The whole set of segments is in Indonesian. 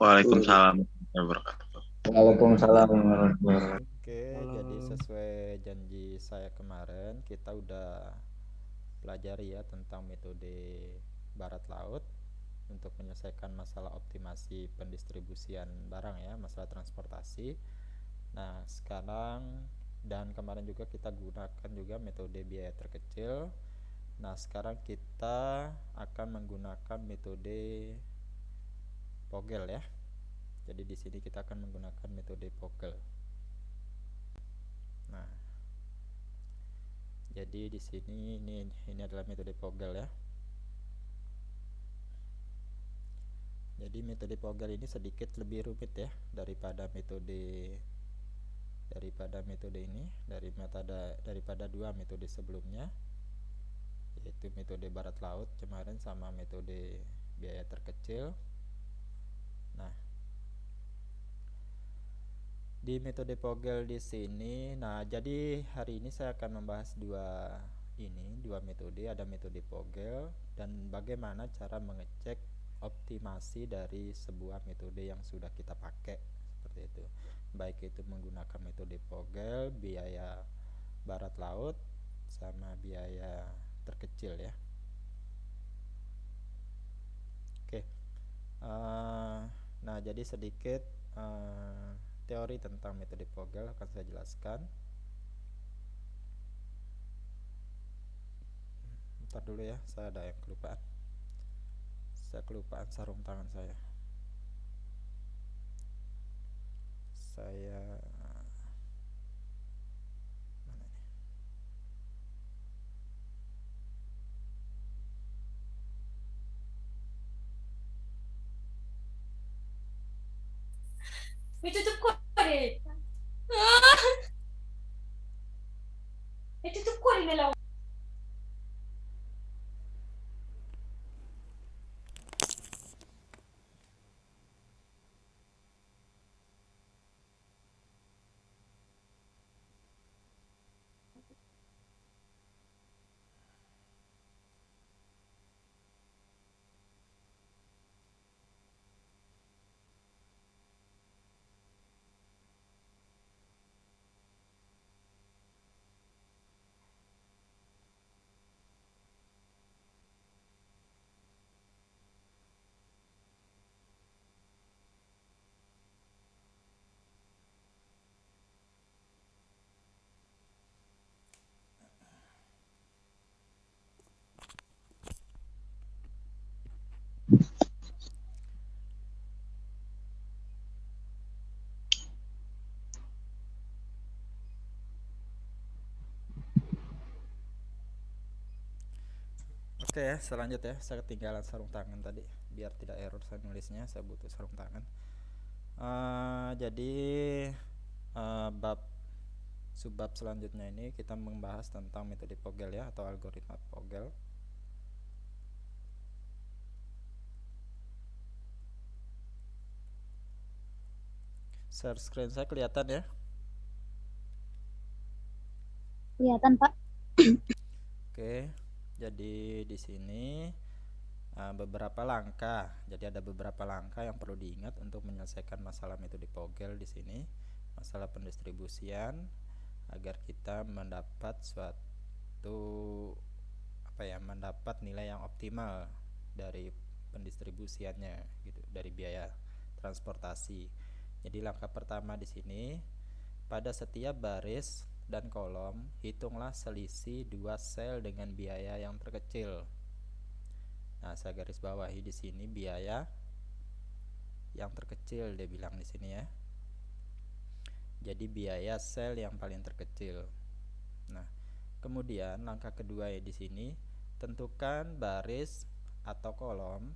Waalaikumsalam warahmatullahi wabarakatuh. Waalaikumsalam warahmatullahi wabarakatuh. Oke, jadi sesuai janji saya kemarin, kita udah pelajari ya tentang metode barat laut untuk menyelesaikan masalah optimasi pendistribusian barang ya, masalah transportasi. Nah, sekarang dan kemarin juga kita gunakan juga metode biaya terkecil. Nah, sekarang kita akan menggunakan metode Pogel ya. Jadi di sini kita akan menggunakan metode Pogel. Nah, jadi di sini ini adalah metode Pogel ya. Jadi metode Pogel ini sedikit lebih rumit ya daripada metode ini daripada dua metode sebelumnya, yaitu metode barat laut kemarin sama metode biaya terkecil. Nah, di metode Pogel di sini, nah jadi hari ini saya akan membahas dua metode, ada metode Pogel dan bagaimana cara mengecek optimasi dari sebuah metode yang sudah kita pakai seperti itu. Baik itu menggunakan metode Pogel, biaya barat laut sama biaya terkecil ya. Oke. Nah, jadi sedikit teori tentang metode Pogel akan saya jelaskan. Bentar dulu ya, saya ada yang kelupaan. Saya kelupaan sarung tangan saya. Saya mana nih? Itu tuh kok deh. Itu tuh kok ini lah. Oke ya, selanjutnya saya ketinggalan sarung tangan tadi. Biar tidak error saya nulisnya, saya butuh sarung tangan. Jadi bab subbab selanjutnya ini kita membahas tentang metode Pogel ya, atau algoritma Pogel. Share screen saya kelihatan ya? Kelihatan, Pak. Oke. Jadi di sini beberapa langkah. Jadi ada beberapa langkah yang perlu diingat untuk menyelesaikan masalah metode Pogel di sini, masalah pendistribusian, agar kita mendapat mendapat nilai yang optimal dari pendistribusiannya gitu, dari biaya transportasi. Jadi langkah pertama di sini, pada setiap baris dan kolom hitunglah selisih dua sel dengan biaya yang terkecil. Nah, saya garis bawahi di sini biaya yang terkecil dia bilang di sini ya. Jadi biaya sel yang paling terkecil. Nah, kemudian langkah kedua ya di sini, tentukan baris atau kolom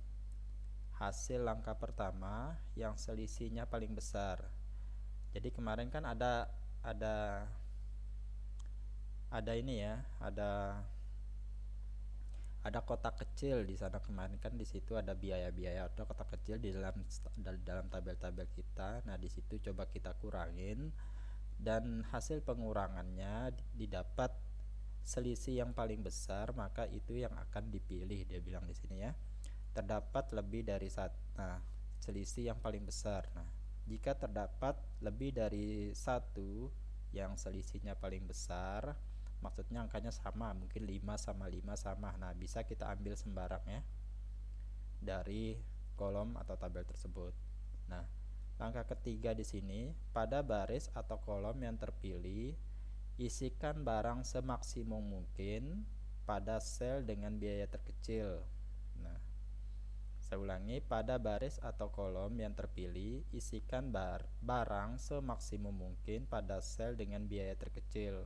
hasil langkah pertama yang selisihnya paling besar. Jadi kemarin kan ada ini ya, ada kotak kecil di sana kemarin kan, di situ ada biaya-biaya atau kotak kecil di dalam tabel-tabel kita. Nah, di situ coba kita kurangin dan hasil pengurangannya didapat selisih yang paling besar, maka itu yang akan dipilih dia bilang di sini ya. Terdapat lebih dari satu. Nah, selisih yang paling besar. Nah, jika terdapat lebih dari satu yang selisihnya paling besar, maksudnya angkanya sama, mungkin 5 sama 5 sama. Nah, bisa kita ambil sembarang ya dari kolom atau tabel tersebut. Nah, langkah ketiga di sini, pada baris atau kolom yang terpilih, isikan barang semaksimum mungkin pada sel dengan biaya terkecil. Nah, saya ulangi, pada baris atau kolom yang terpilih, isikan barang semaksimum mungkin pada sel dengan biaya terkecil.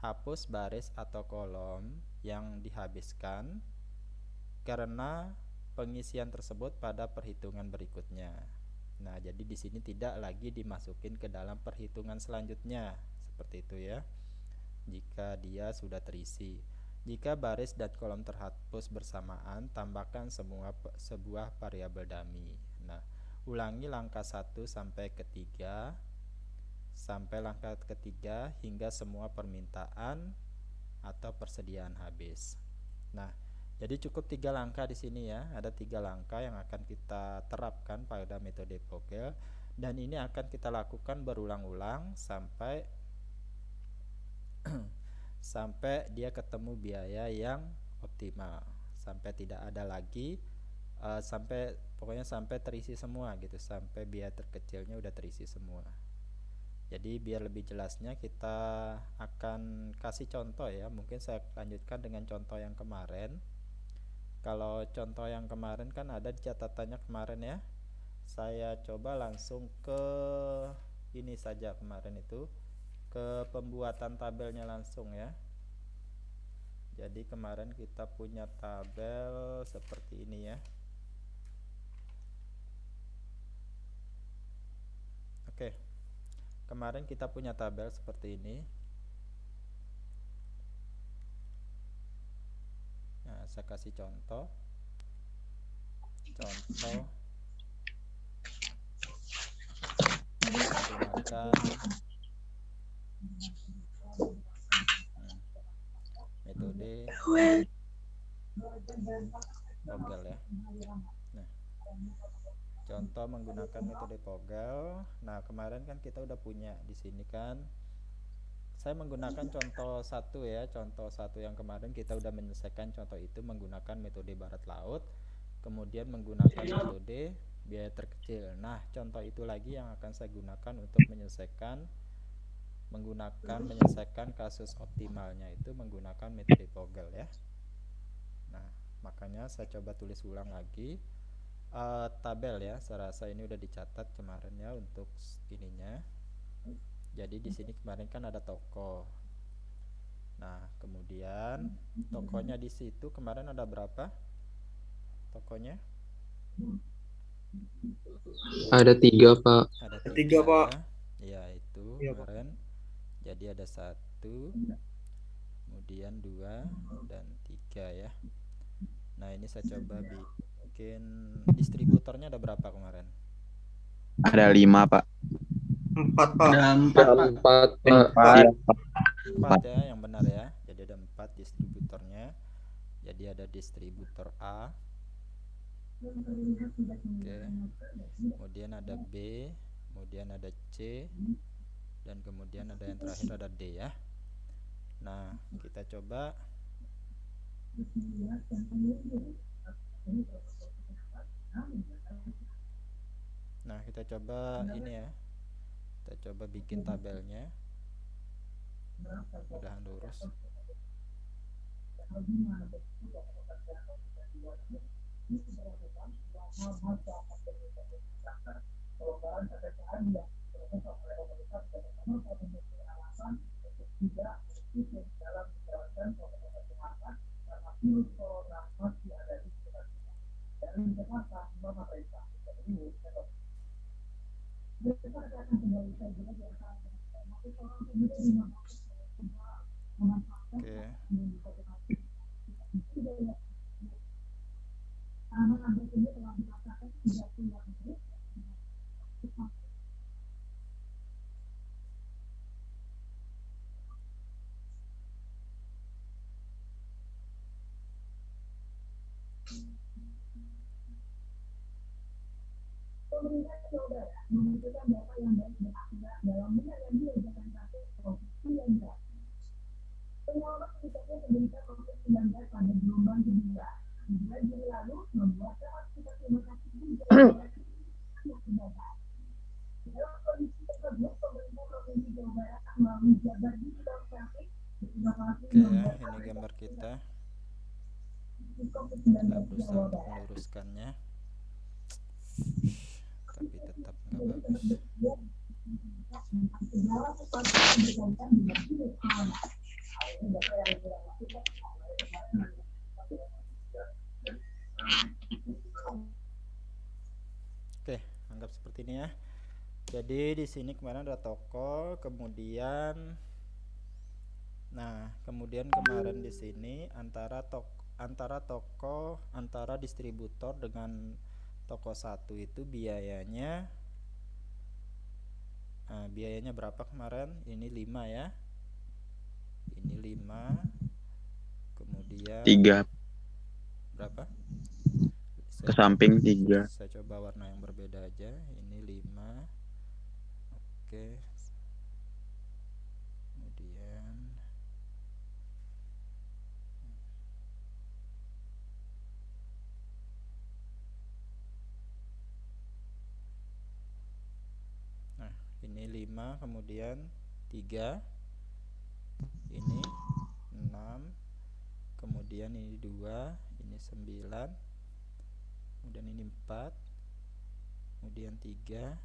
Hapus baris atau kolom yang dihabiskan karena pengisian tersebut pada perhitungan berikutnya. Nah, jadi di sini tidak lagi dimasukin ke dalam perhitungan selanjutnya, seperti itu ya. Jika dia sudah terisi. Jika baris dan kolom terhapus bersamaan, tambahkan sebuah variabel dummy. Nah, ulangi langkah 1 sampai ketiga hingga semua permintaan atau persediaan habis. Nah, jadi cukup 3 langkah di sini ya. Ada 3 langkah yang akan kita terapkan pada metode Vogel, dan ini akan kita lakukan berulang-ulang sampai sampai dia ketemu biaya yang optimal, sampai tidak ada lagi pokoknya sampai terisi semua gitu, sampai biaya terkecilnya udah terisi semua. Jadi biar lebih jelasnya kita akan kasih contoh ya. Mungkin saya lanjutkan dengan contoh yang kemarin. Kalau contoh yang kemarin kan ada di catatannya kemarin ya. Saya coba langsung ke ini saja kemarin itu, ke pembuatan tabelnya langsung ya. Jadi kemarin kita punya tabel seperti ini ya. Oke. Kemarin kita punya tabel seperti ini. Nah, saya kasih contoh menggunakan metode Vogel ya. Nah, contoh menggunakan metode Vogel. Nah, kemarin kan kita udah punya di sini kan. Saya menggunakan contoh 1 ya. Contoh 1 yang kemarin kita udah menyelesaikan contoh itu menggunakan metode barat laut, kemudian menggunakan metode biaya terkecil. Nah, contoh itu lagi yang akan saya gunakan untuk menyelesaikan kasus optimalnya itu menggunakan metode Vogel ya. Nah, makanya saya coba tulis ulang lagi tabel ya. Saya rasa ini udah dicatat kemarin ya untuk ininya. Jadi di sini kemarin kan ada toko. Nah, kemudian tokonya di situ kemarin ada berapa? Tokonya? Ada 3, Pak. Ada 3 3, Pak. Ya, itu Iya, kemarin. Jadi ada 1, kemudian 2 dan 3 ya. Nah, ini saya coba bikin distributornya ada berapa kemarin? Ada 5, Pak. 4, Pak. Ada 4, Pak. 4 ya, yang benar ya. Jadi ada 4 distributornya. Jadi ada distributor A. Oke. Kemudian ada B, kemudian ada C, dan kemudian ada yang terakhir ada D ya. Nah, kita coba ini ya. Kita coba bikin tabelnya. Mudah-mudahan lurus. Oke. Oke ya, ini gambar kita. Kita berusaha untuk meluruskannya, tapi tetap nggak bagus. Oke, anggap seperti ini ya. Jadi di sini kemarin ada toko, kemudian kemarin di sini antara distributor dengan toko satu itu biayanya berapa kemarin? Ini 5 ya. Ini 5. Kemudian 3 berapa? ke samping 3. Saya coba warna yang berbeda aja. Ini 5. Oke. Kemudian ini 5, kemudian 3, ini 6, kemudian ini 2, ini 9, kemudian ini 4, kemudian 3,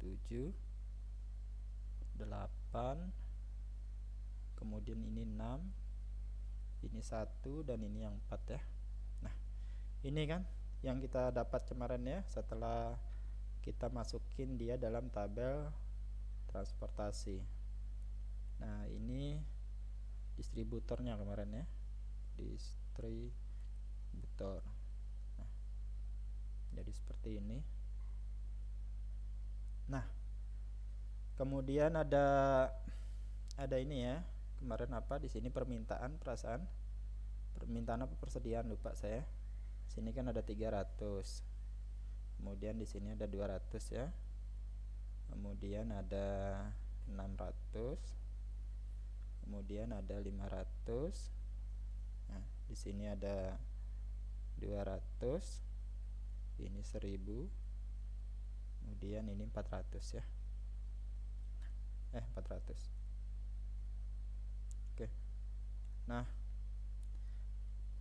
7, 8, kemudian ini 6, ini 1, dan ini yang 4 ya. Nah, ini kan yang kita dapat kemarin ya, setelah kita masukin dia dalam tabel transportasi. Nah, ini distributornya kemarin ya, distributor. Nah, jadi seperti ini. Nah, kemudian ada ini ya, kemarin apa di sini permintaan apa persediaan, lupa saya. Sini kan ada 300. Kemudian di sini ada 200 ya. Kemudian ada 600. Kemudian ada 500. Nah, di sini ada 200. Ini 1000. Kemudian ini 400 ya. 400. Oke. Nah,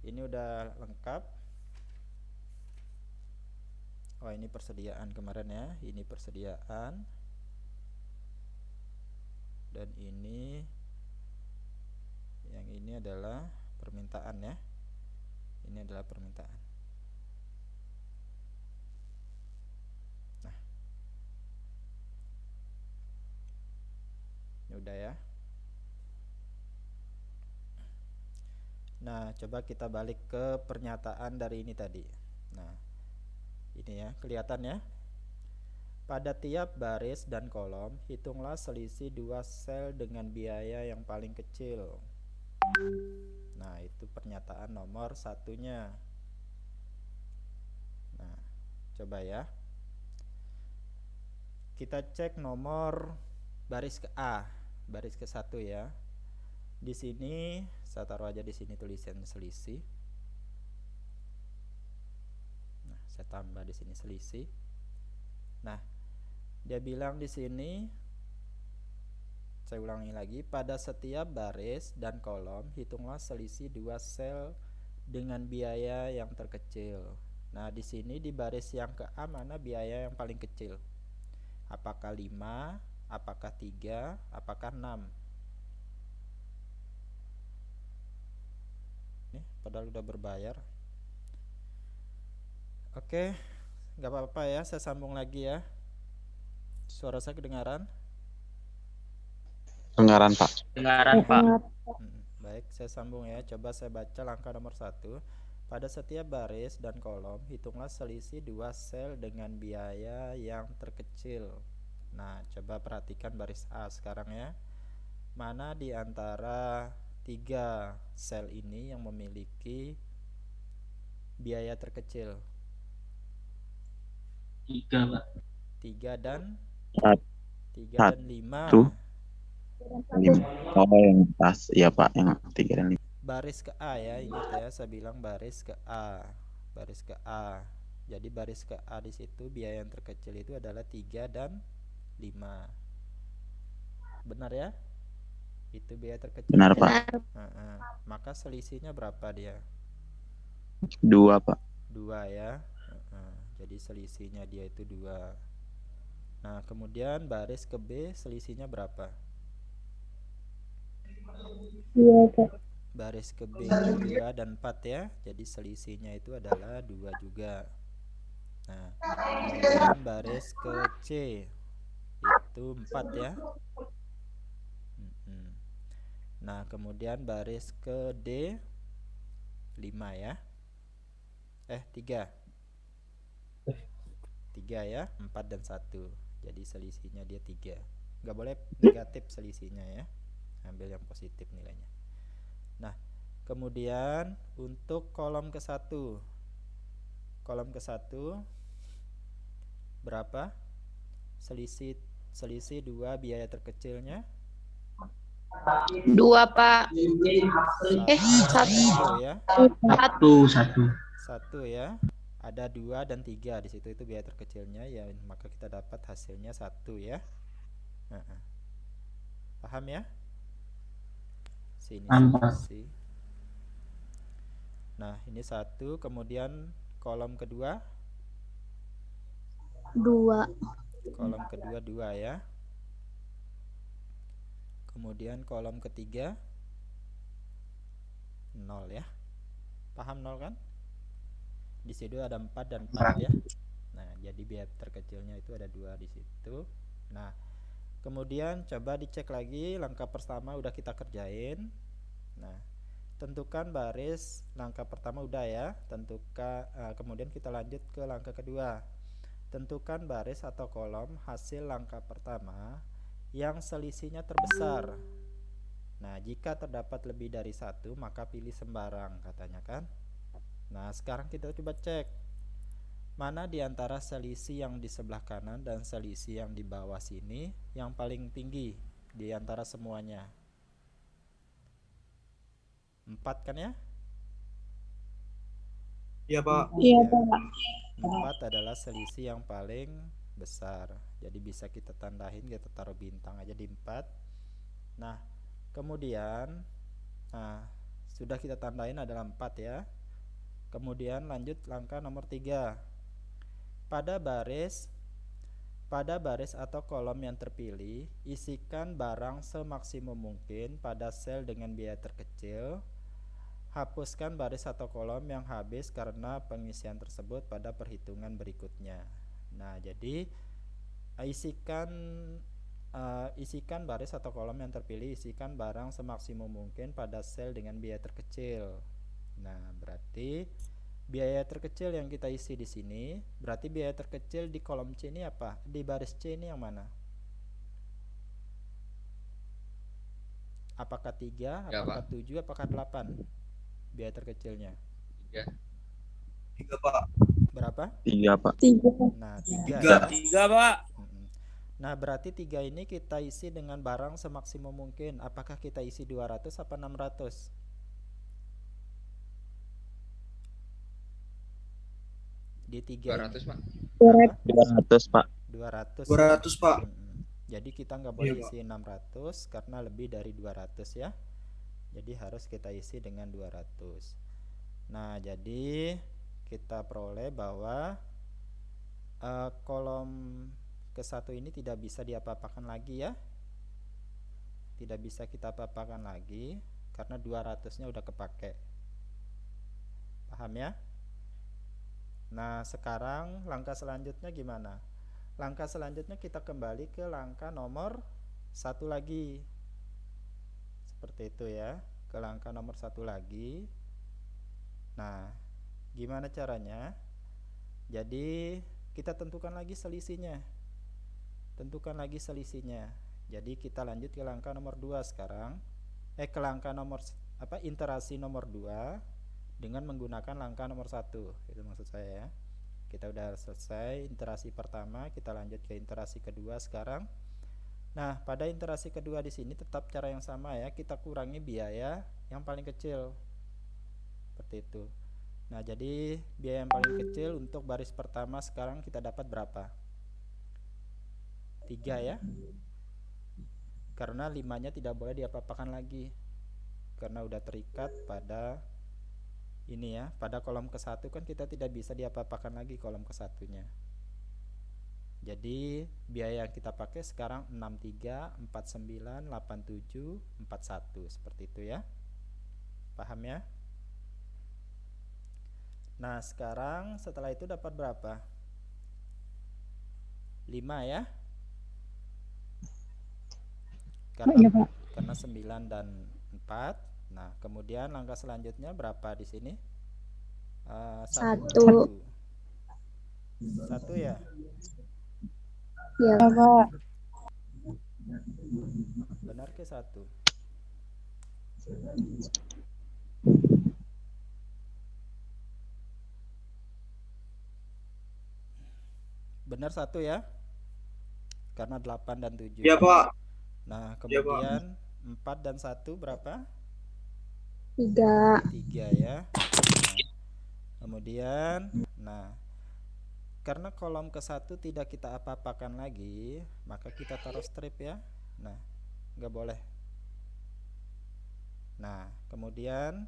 ini udah lengkap. Oh, ini persediaan kemarin ya. Ini persediaan. Dan ini yang ini adalah permintaan ya. Ini adalah permintaan. Nah, ini udah ya. Nah, coba kita balik ke pernyataan dari ini tadi. Nah, ini ya, kelihatan ya. Pada tiap baris dan kolom, hitunglah selisih 2 sel dengan biaya yang paling kecil. Nah, itu pernyataan nomor satunya. Nah, coba ya. Kita cek nomor baris ke A, baris ke 1 ya. Di sini saya taruh aja di sini tulisan selisih. Nah, saya tambah di sini selisih. Nah, dia bilang di sini, saya ulangi lagi, pada setiap baris dan kolom hitunglah selisih 2 sel dengan biaya yang terkecil. Nah, di sini di baris yang ke A mana biaya yang paling kecil? Apakah 5, apakah 3, apakah 6? Nih, padahal udah berbayar. Oke, nggak apa-apa ya, saya sambung lagi ya. Suara saya kedengaran? Dengaran Pak. Dengaran Pak. Baik, saya sambung ya. Coba saya baca langkah nomor 1. Pada setiap baris dan kolom, hitunglah selisih 2 sel dengan biaya yang terkecil. Nah, coba perhatikan baris A sekarang ya. Mana di antara 3 sel ini yang memiliki biaya terkecil? 3 Pak. 3 dan Sat- 3 dan 5. Satu. Lima. Oh, yang atas. Iya, Pak. Yang 3 dan 5. Baris ke A ya, ingat ya, saya bilang baris ke A. Baris ke A. Jadi baris ke A di situ biaya yang terkecil itu adalah 3 dan 5. Benar ya? Itu biaya terkecil. Benar, ya? Pak. Heeh. Maka selisihnya berapa dia? 2, Pak. 2 ya. Heeh. Jadi selisihnya dia itu 2. Nah, kemudian baris ke B selisihnya berapa? Iya, Kak. Baris ke B itu 2 dan 4 ya. Jadi selisihnya itu adalah 2 juga. Nah, kemudian baris ke C itu 4 ya. Mm-mm. Nah, kemudian baris ke D 5 ya. 3. 3 ya, 4 dan 1. Jadi selisihnya dia 3. Nggak boleh negatif selisihnya ya. Ambil yang positif nilainya. Nah, kemudian untuk kolom ke-1. Kolom ke-1 berapa? Selisih 2 biaya terkecilnya. 2 Pak. Satu ya. 1 ya. Ada 2 dan 3 di situ, itu biaya terkecilnya ya, maka kita dapat hasilnya 1 ya. Paham ya? Sini solusi. Nah, ini 1, kemudian kolom kedua 2. kolom kedua 2 ya. Kemudian kolom ketiga 0 ya. Paham 0 kan? Di situ ada 4 dan 4 ya. Nah, jadi biaya terkecilnya itu ada 2 di situ. Nah, kemudian coba dicek lagi, langkah pertama udah kita kerjain. Nah, tentukan baris, langkah pertama udah ya. Kemudian kita lanjut ke langkah kedua. Tentukan baris atau kolom hasil langkah pertama yang selisihnya terbesar. Nah, jika terdapat lebih dari 1, maka pilih sembarang katanya kan. Nah, sekarang kita coba cek mana di antara selisih yang di sebelah kanan dan selisih yang di bawah sini yang paling tinggi di antara semuanya. 4 kan ya? Iya, Pak. Iya, Pak. 4 adalah selisih yang paling besar. Jadi bisa kita tandain, kita taruh bintang aja di 4. Nah, kemudian sudah kita tandain adalah 4 ya. Kemudian lanjut langkah nomor 3. Pada baris atau kolom yang terpilih, isikan barang semaksimum mungkin pada sel dengan biaya terkecil. Hapuskan baris atau kolom yang habis karena pengisian tersebut pada perhitungan berikutnya. Nah, jadi isikan baris atau kolom yang terpilih, isikan barang semaksimum mungkin pada sel dengan biaya terkecil. Nah, berarti biaya terkecil yang kita isi di sini, berarti biaya terkecil di kolom C ini apa? Di baris C ini yang mana? Apakah 3, apakah 7, apakah 8? Biaya terkecilnya 3, Pak. berapa? 3, Pak. 3. Nah, 3 3. ya. 3, Pak. Nah, berarti 3 ini kita isi dengan barang semaksimum mungkin. Apakah kita isi 200 apa 600? Di 3 200 ini. Pak. 200, Pak. 200 200, Pak. Jadi kita nggak boleh Iya, Pak. isi 600 karena lebih dari 200 ya. Jadi harus kita isi dengan 200. Nah, jadi kita peroleh bahwa kolom ke-1 ini tidak bisa diapa-apakan lagi ya. Tidak bisa kita apa-apakan lagi karena 200-nya udah kepake. Paham ya? Nah, sekarang langkah selanjutnya gimana? Langkah selanjutnya kita kembali ke langkah nomor 1 lagi. Seperti itu ya. Ke langkah nomor 1 lagi. Nah, gimana caranya? Jadi kita tentukan lagi selisihnya. Jadi kita lanjut ke langkah nomor 2 sekarang. Ke langkah nomor iterasi nomor 2 dengan menggunakan langkah nomor 1. Itu maksud saya ya. kita udah selesai interaksi pertama, kita lanjut ke interaksi kedua sekarang. Nah, pada interaksi kedua di sini tetap cara yang sama ya, kita kurangi biaya yang paling kecil. Seperti itu. Nah, jadi biaya yang paling kecil untuk baris pertama sekarang kita dapat berapa? 3 ya. Karena 5-nya tidak boleh diapa-apakan lagi. Karena udah terikat pada ini ya, pada kolom ke-1 kan kita tidak bisa diapa-apakan lagi kolom ke-1-nya. Jadi biaya yang kita pakai sekarang 63, 49, 87, 41 seperti itu ya. Paham ya? Nah, sekarang setelah itu dapat berapa? 5 ya. Iya, Pak. Karena 9 dan 4. Nah, kemudian langkah selanjutnya berapa di sini? 1. 1 ya. Iya, Pak. Benar ke 1? Benar 1 ya. Karena 8 dan 7. Iya, Pak. Nah, Iya, Pak. kemudian 4 dan 1 berapa? 3. 3 ya. Nah, kemudian karena kolom ke-1 tidak kita apa-apakan lagi, maka kita taruh strip ya. Nah, nggak boleh. Nah, kemudian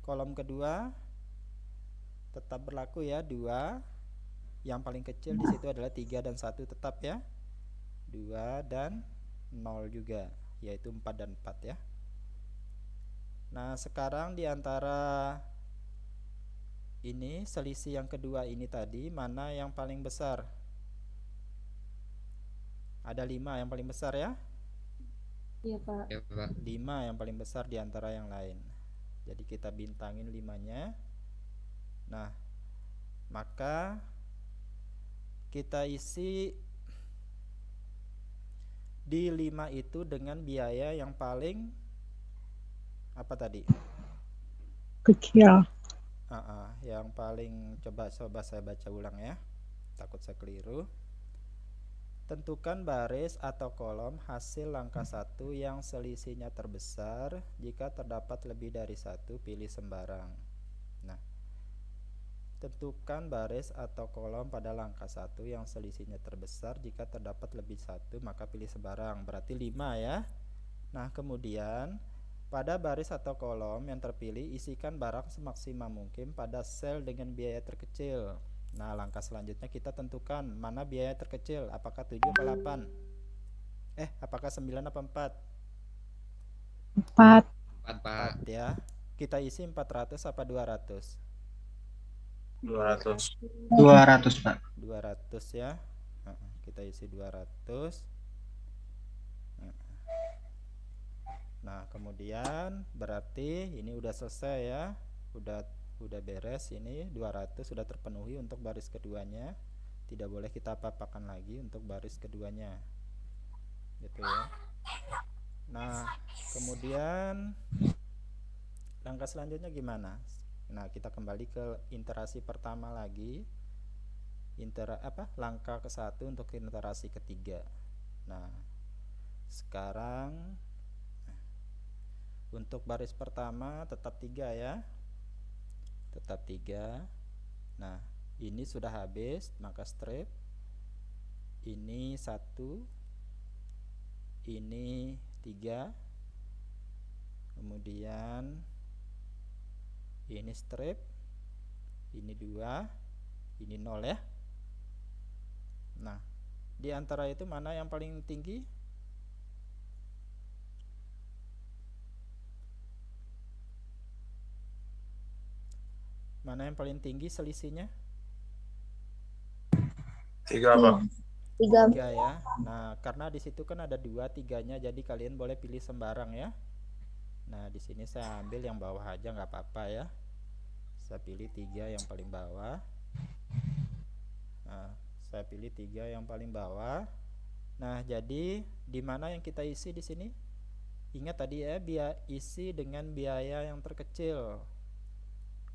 kolom kedua tetap berlaku ya, 2. Yang paling kecil di situ adalah 3 dan 1 tetap ya. 2 dan 0 juga, yaitu 4 dan 4 ya. Nah, sekarang di antara ini selisih yang kedua ini tadi, mana yang paling besar? Ada 5 yang paling besar ya. Iya, Pak. 5 yang paling besar di antara yang lain. Jadi kita bintangin 5-nya. Nah, maka kita isi di 5 itu dengan biaya yang paling apa tadi? Kecil. Yang paling coba saya baca ulang ya. Takut saya keliru. Tentukan baris atau kolom hasil langkah 1 yang selisihnya terbesar. Jika terdapat lebih dari 1, pilih sembarang. Nah, tentukan baris atau kolom pada langkah 1 yang selisihnya terbesar. Jika terdapat lebih 1, maka pilih sembarang. Berarti 5 ya. Nah, kemudian pada baris atau kolom yang terpilih, isikan barang semaksimal mungkin pada sel dengan biaya terkecil. Nah, langkah selanjutnya kita tentukan mana biaya terkecil, apakah 7 atau 8? Apakah 9 atau 4? 4. 4 ya. Kita isi 400 apa 200? 200. 200, Pak. 200 ya. Kita isi 200. Nah, kemudian berarti ini udah selesai ya. Udah beres ini, 200 sudah terpenuhi untuk baris keduanya. Tidak boleh kita apa-apakan lagi untuk baris keduanya. Gitu ya. Nah, kemudian langkah selanjutnya gimana? Nah, kita kembali ke interaksi pertama lagi. Langkah ke-1 untuk interaksi ketiga. Nah, sekarang untuk baris pertama tetap 3 ya. Tetap 3. Nah, ini sudah habis, maka strip. Ini 1. Ini 3. Kemudian ini strip. Ini 2. Ini 0 ya. Nah, di antara itu mana yang paling tinggi? Mana yang paling tinggi selisihnya? 3, Pak. 3. 3 ya. Nah, karena di situ kan ada 2, 3-nya, jadi kalian boleh pilih sembarang ya. Nah, di sini saya ambil yang bawah aja nggak apa-apa ya. Saya pilih 3 yang paling bawah. Nah, saya pilih 3 yang paling bawah. Nah, jadi di mana yang kita isi di sini? Ingat tadi ya, isi dengan biaya yang terkecil.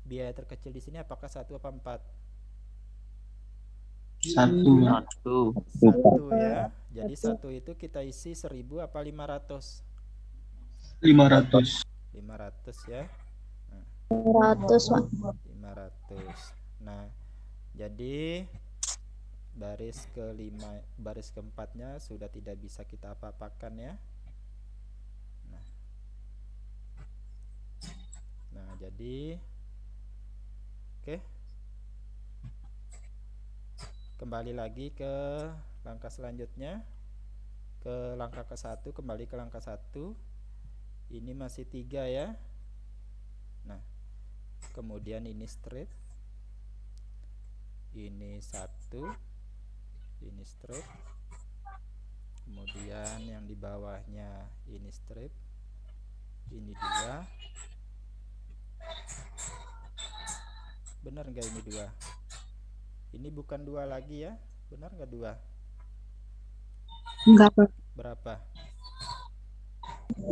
Biaya terkecil di sini apakah 1 apa 4? Satu. Satu ya. Jadi satu itu kita isi 1000 apa 500? 500. 500 ya. 100 Pak. 500. Nah, jadi baris keempatnya sudah tidak bisa kita apa-apakan ya. Nah, jadi oke. Kembali lagi ke langkah selanjutnya. Ke langkah ke-1, kembali ke langkah 1. Ini masih 3 ya. Nah, kemudian ini straight. Ini 1. Ini straight. Kemudian yang di bawahnya ini straight. Ini 2. Benar nggak ini 2? Ini bukan 2 lagi ya? Benar nggak 2? Enggak, Pak. Berapa? 4.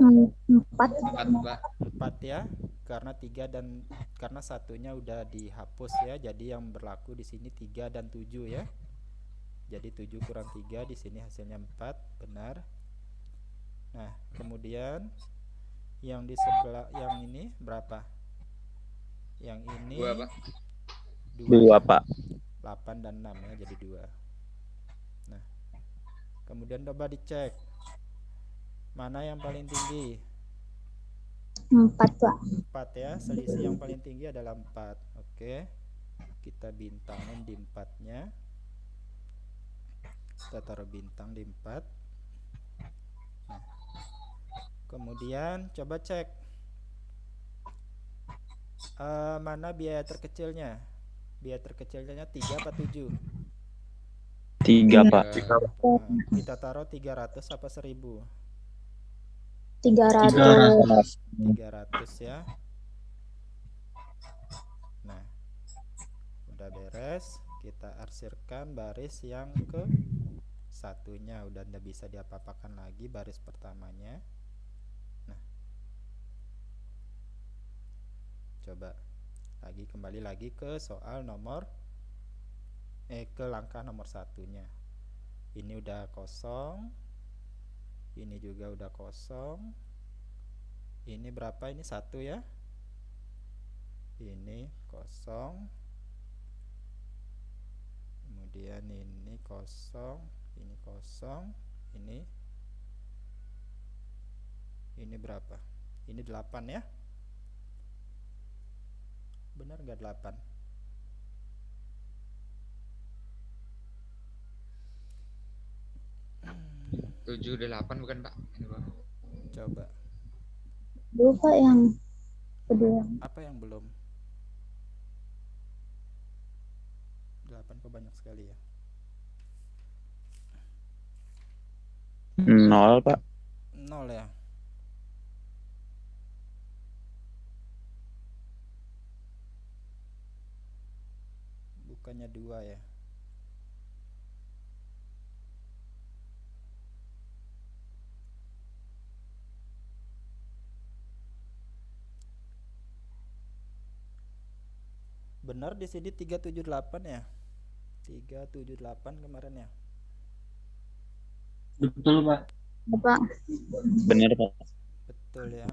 4 ya, karena 3 dan karena satunya udah dihapus ya, jadi yang berlaku di sini 3 dan 7 ya. Jadi 7 kurang 3 di sini hasilnya 4, benar. Nah, kemudian yang di sebelah yang ini berapa? Yang ini 2, Pak. 2 Pak. 8 dan 6 ya, jadi 2. Nah, kemudian coba dicek mana yang paling tinggi. 4 Pak. 4 ya, selisih yang paling tinggi adalah 4. Oke, kita bintangin di 4-nya. Kita taruh bintang di 4. Nah, kemudian coba cek mana biaya terkecilnya. Biaya terkecilnya 3 apa 7? 3 Pak. Nah, kita taruh 300 apa 1000? 300. 300 ya. Nah, udah beres. Kita arsirkan baris yang ke satunya, udah nggak bisa diapa-apakan lagi baris pertamanya. Nah, coba lagi, kembali lagi ke soal ke langkah nomor 1-nya. Ini udah kosong, ini juga udah kosong. Ini berapa? Ini 1 ya. Ini kosong. Kemudian ini kosong, ini kosong, ini berapa? Ini 8 ya. Benar nggak 8? Tujuh 8 bukan, Pak? Ini, Pak. Coba. Lupa yang kedua. Apa yang belum? 8 kok banyak sekali ya. 0 Pak. 0 ya. Bukannya 2 ya. Benar di sini 378 ya. 378 kemarin ya. Betul, Pak. Bapak. Benar Pak. Betul ya.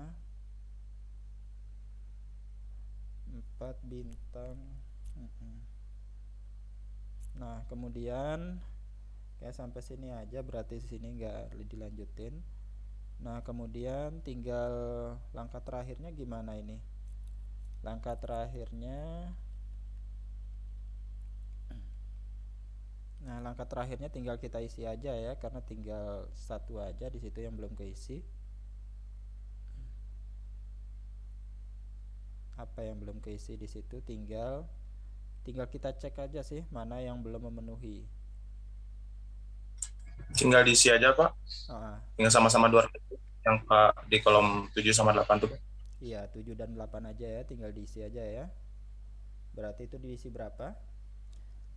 4 bintang. Nah, kemudian kayak sampai sini aja, berarti sini nggak dilanjutin. Nah, kemudian tinggal langkah terakhirnya gimana ini? Langkah terakhirnya tinggal kita isi aja ya, karena tinggal 1 aja di situ yang belum keisi. Apa yang belum keisi di situ, tinggal kita cek aja sih mana yang belum memenuhi. Tinggal diisi aja Pak. Tinggal sama-sama 2 yang Pak di kolom 7 sama 8 tuh. Iya, 7 dan 8 aja ya, tinggal diisi aja ya. Berarti itu diisi berapa?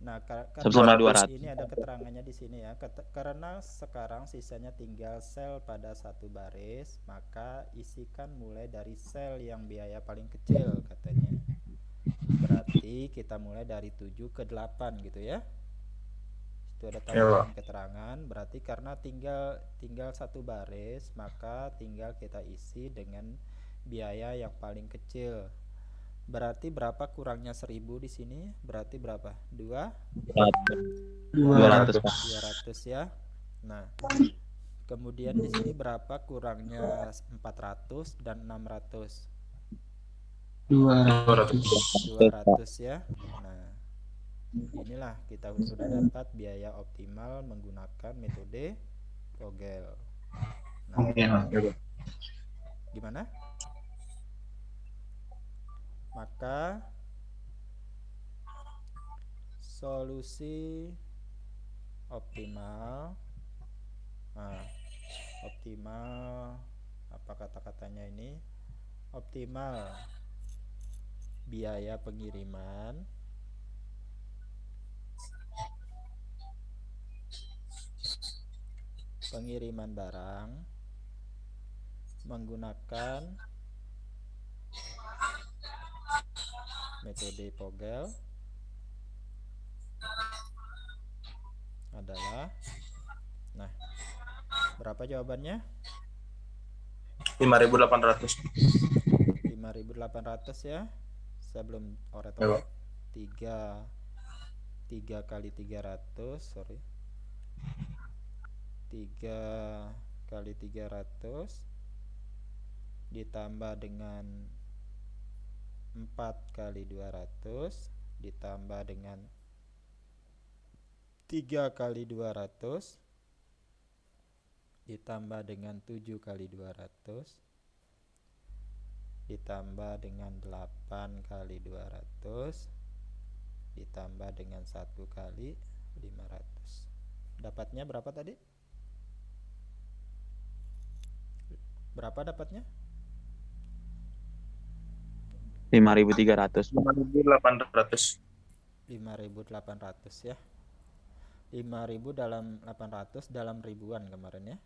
Nah, karena 200. ini ada keterangannya di sini ya. Karena sekarang sisanya tinggal sel pada 1 baris, maka isikan mulai dari sel yang biaya paling kecil katanya. Berarti kita mulai dari 7 ke 8 gitu ya. Itu ada Iya, Pak. tambahan keterangan, berarti karena tinggal satu baris, maka tinggal kita isi dengan biaya yang paling kecil. Berarti berapa kurangnya 1000 di sini? Berarti berapa? 200. 200. 200 ya. Nah, kemudian di sini berapa kurangnya 400 dan 600? 200. 200 ya. Nah, inilah kita sudah dapat biaya optimal menggunakan metode Vogel. Nah, Oke, Pak. gimana? Maka solusi optimal, nah, optimal apa kata-katanya ini? Optimal biaya pengiriman barang menggunakan metode Vogel adalah, nah, berapa jawabannya? 5.800. 5.800 ya. Saya belum Ya, oret-oret. Pak. 3 kali 300, sorry. 3 kali 300 ditambah dengan 4 kali 200 ditambah dengan 3 kali 200 ditambah dengan 7 kali 200 ditambah dengan 8 kali 200 ditambah dengan 1 kali 500. Dapatnya berapa tadi? Berapa dapatnya? 5.300. 5.800. 5.800 ya. 5.000 dalam 800 dalam ribuan kemarin ya.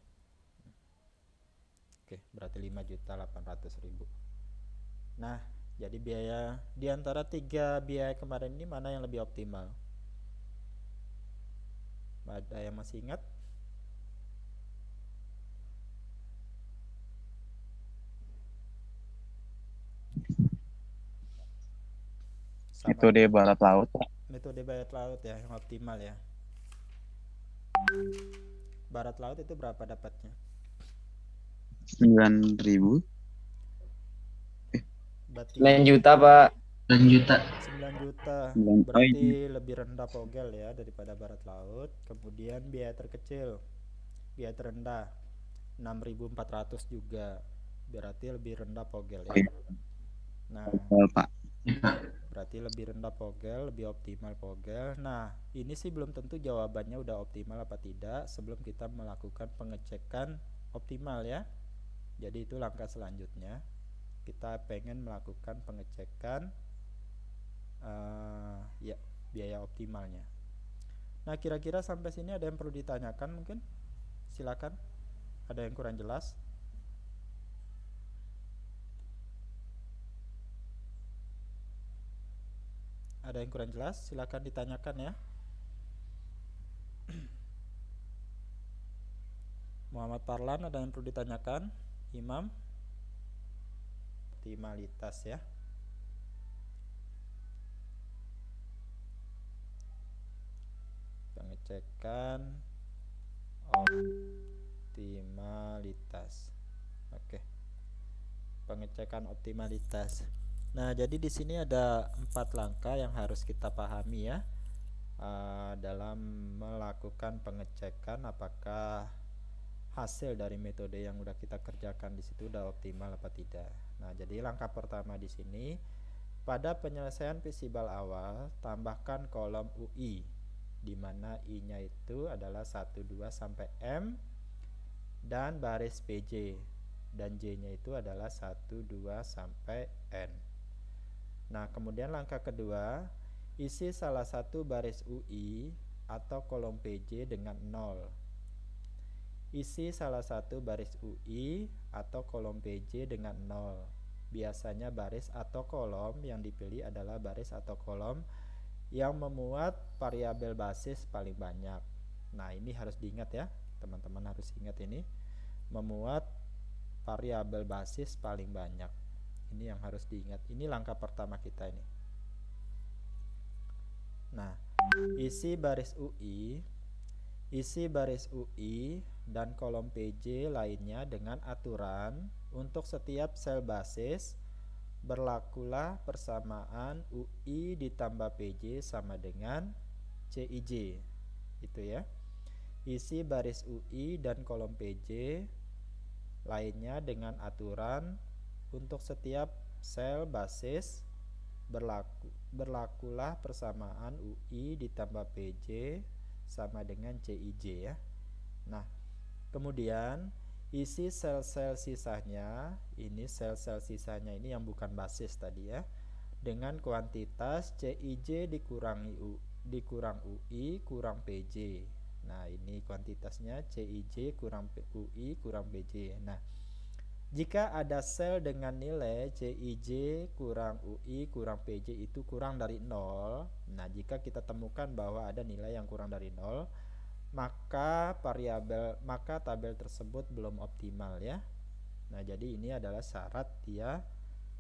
Oke, berarti 5.800.000. Nah, jadi biaya di antara 3 biaya kemarin ini mana yang lebih optimal? Ada yang masih ingat? Metode barat laut. Metode barat laut ya, yang optimal ya. Barat laut itu berapa dapatnya? 9.000. Berarti 9 juta, Pak. 9 juta. 9 juta. Oh, Berarti lebih rendah Vogel ya daripada barat laut. Kemudian biaya terkecil, biaya terendah 6.400 juga. Berarti lebih rendah Vogel ya. Nah, Pak. berarti lebih rendah Vogel, lebih optimal Vogel. Nah, ini sih belum tentu jawabannya udah optimal apa tidak sebelum kita melakukan pengecekan optimal ya. Jadi itu langkah selanjutnya. Kita pengen melakukan pengecekan ya biaya optimalnya. Nah, kira-kira sampai sini ada yang perlu ditanyakan mungkin? Silakan. Ada yang kurang jelas? Ada yang kurang jelas? Silakan ditanyakan ya. Muhammad Parlan, ada yang perlu ditanyakan? Imam? Optimalitas ya. Pengecekan optimalitas. Oke. Pengecekan optimalitas. Nah, jadi di sini ada 4 langkah yang harus kita pahami ya dalam melakukan pengecekan apakah hasil dari metode yang udah kita kerjakan di situ udah optimal apa tidak. Nah, jadi langkah pertama di sini pada penyelesaian visible awal tambahkan kolom UI di mana I-nya itu adalah 1 2 sampai M dan baris PJ dan J-nya itu adalah 1 2 sampai N. Nah, kemudian langkah kedua, isi salah satu baris UI atau kolom PJ dengan 0. Isi salah satu baris UI atau kolom PJ dengan 0. Biasanya baris atau kolom yang dipilih adalah baris atau kolom yang memuat variabel basis paling banyak. Nah, ini harus diingat ya, teman-teman harus ingat ini, memuat variabel basis paling banyak. Ini yang harus diingat. Ini langkah pertama kita ini. Nah, isi baris UI dan kolom PJ lainnya dengan aturan untuk setiap sel basis berlakulah persamaan UI ditambah PJ sama dengan CIJ. Itu ya. Isi baris UI dan kolom PJ lainnya dengan aturan untuk setiap sel basis berlakulah persamaan UI ditambah PJ sama dengan CIJ ya. Nah, kemudian isi sel-sel sisanya, ini sel-sel sisanya ini yang bukan basis tadi ya, dengan kuantitas CIJ dikurang UI kurang PJ. Nah, ini kuantitasnya CIJ kurang UI kurang PJ. Nah, jika ada sel dengan nilai CIJ kurang UI kurang PJ itu kurang dari 0, nah jika kita temukan bahwa ada nilai yang kurang dari 0, maka tabel tersebut belum optimal ya. Nah, jadi ini adalah syarat dia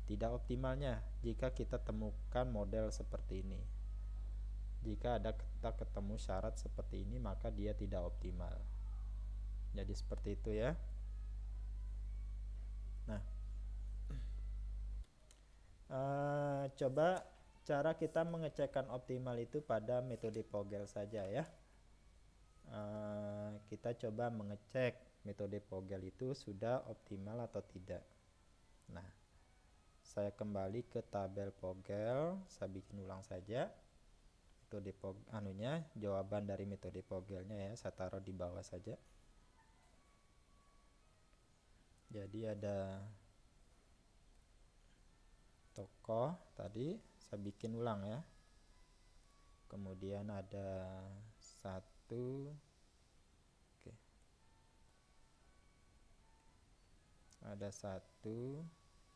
tidak optimalnya jika kita temukan model seperti ini. Jika kita ketemu syarat seperti ini, maka dia tidak optimal. Jadi seperti itu ya. Nah, coba cara kita mengecekkan optimal itu pada metode Pogel saja ya. Kita coba mengecek metode Pogel itu sudah optimal atau tidak. Nah, saya kembali ke tabel Pogel, saya bikin ulang saja metode jawaban dari metode Pogelnya ya, saya taruh di bawah saja. Jadi ada tokoh tadi saya bikin ulang ya. Kemudian ada 1, oke. Ada 1,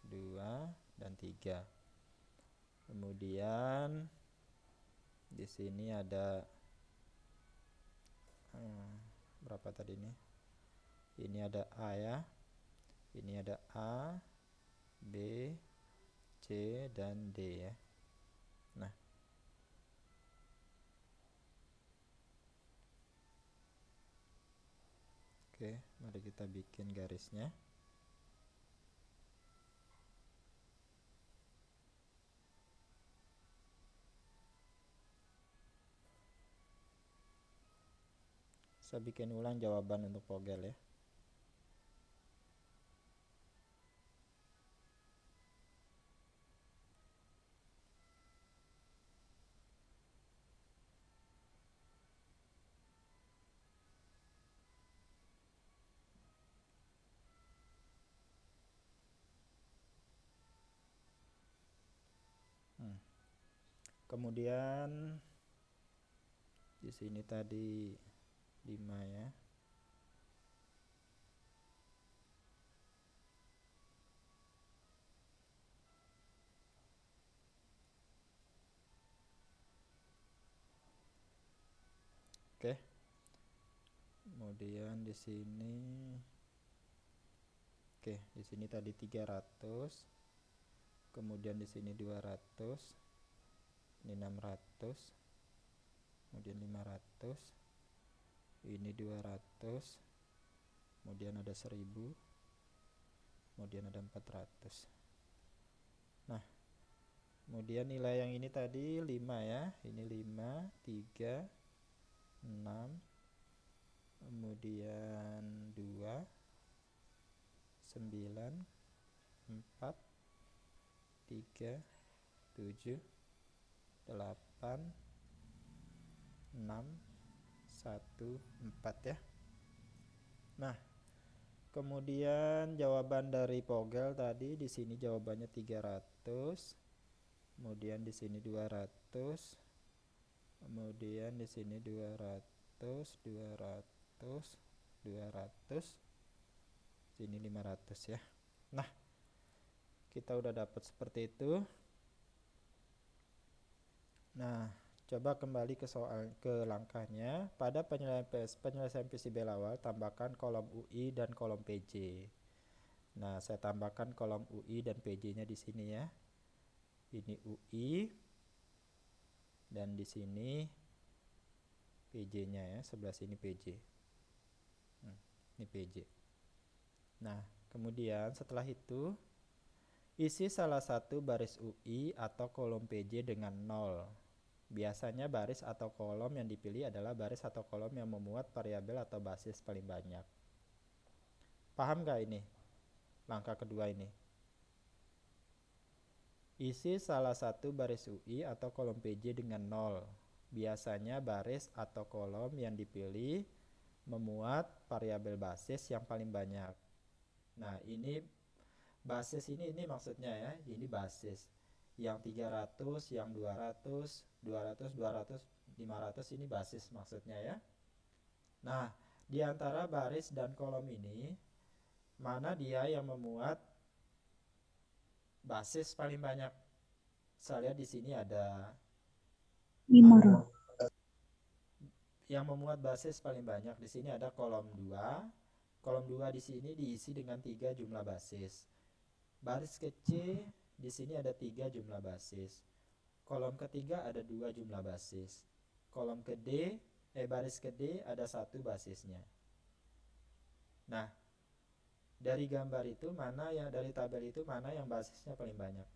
2 dan 3. Kemudian di sini ada berapa tadi ini? Ini ada A ya. Ini ada A, B, C dan D ya. Nah, oke, mari kita bikin garisnya. Saya bikin ulang jawaban untuk Pogel ya. Kemudian di sini tadi 5 ya. Oke. Kemudian di sini di sini tadi 300. Kemudian di sini 200. Ini 600. Kemudian 500. Ini 200. Kemudian ada 1000. Kemudian ada 400. Nah, kemudian nilai yang ini tadi 5 ya. Ini 5, 3, 6, kemudian 2, 9, 4, 3, 7, 8, 6, 1, 4 ya. Nah, kemudian jawaban dari Pogel tadi di sini jawabannya 300. Kemudian di sini 200. Kemudian di sini 200, 200, 200. Sini 500 ya. Nah, kita udah dapat seperti itu. Nah, Coba kembali ke soal ke langkahnya. Pada penyelesaian PCB awal, tambahkan kolom UI dan kolom PJ. Nah, saya tambahkan kolom UI dan PJ-nya di sini ya. Ini UI dan di sini PJ-nya ya, sebelah sini PJ. Ini PJ. Nah, kemudian setelah itu isi salah satu baris UI atau kolom PJ dengan 0. Biasanya baris atau kolom yang dipilih adalah baris atau kolom yang memuat variabel atau basis paling banyak. Paham gak ini? Langkah kedua ini. Isi salah satu baris UI atau kolom PJ dengan 0. Biasanya baris atau kolom yang dipilih memuat variabel basis yang paling banyak. Nah, ini basis ini maksudnya ya, ini basis. Yang 300, yang 200, 200, 200, 500 ini basis maksudnya ya. Nah, di antara baris dan kolom ini mana dia yang memuat basis paling banyak? Saya lihat di sini ada 500. yang memuat basis paling banyak. Di sini ada kolom 2. Kolom 2 di sini diisi dengan 3 jumlah basis. Baris ke C di sini ada 3 jumlah basis. Kolom ketiga ada 2 jumlah basis. Kolom ke D, baris ke D ada 1 basisnya. Nah, dari gambar itu mana yang, dari tabel itu mana yang basisnya paling banyak?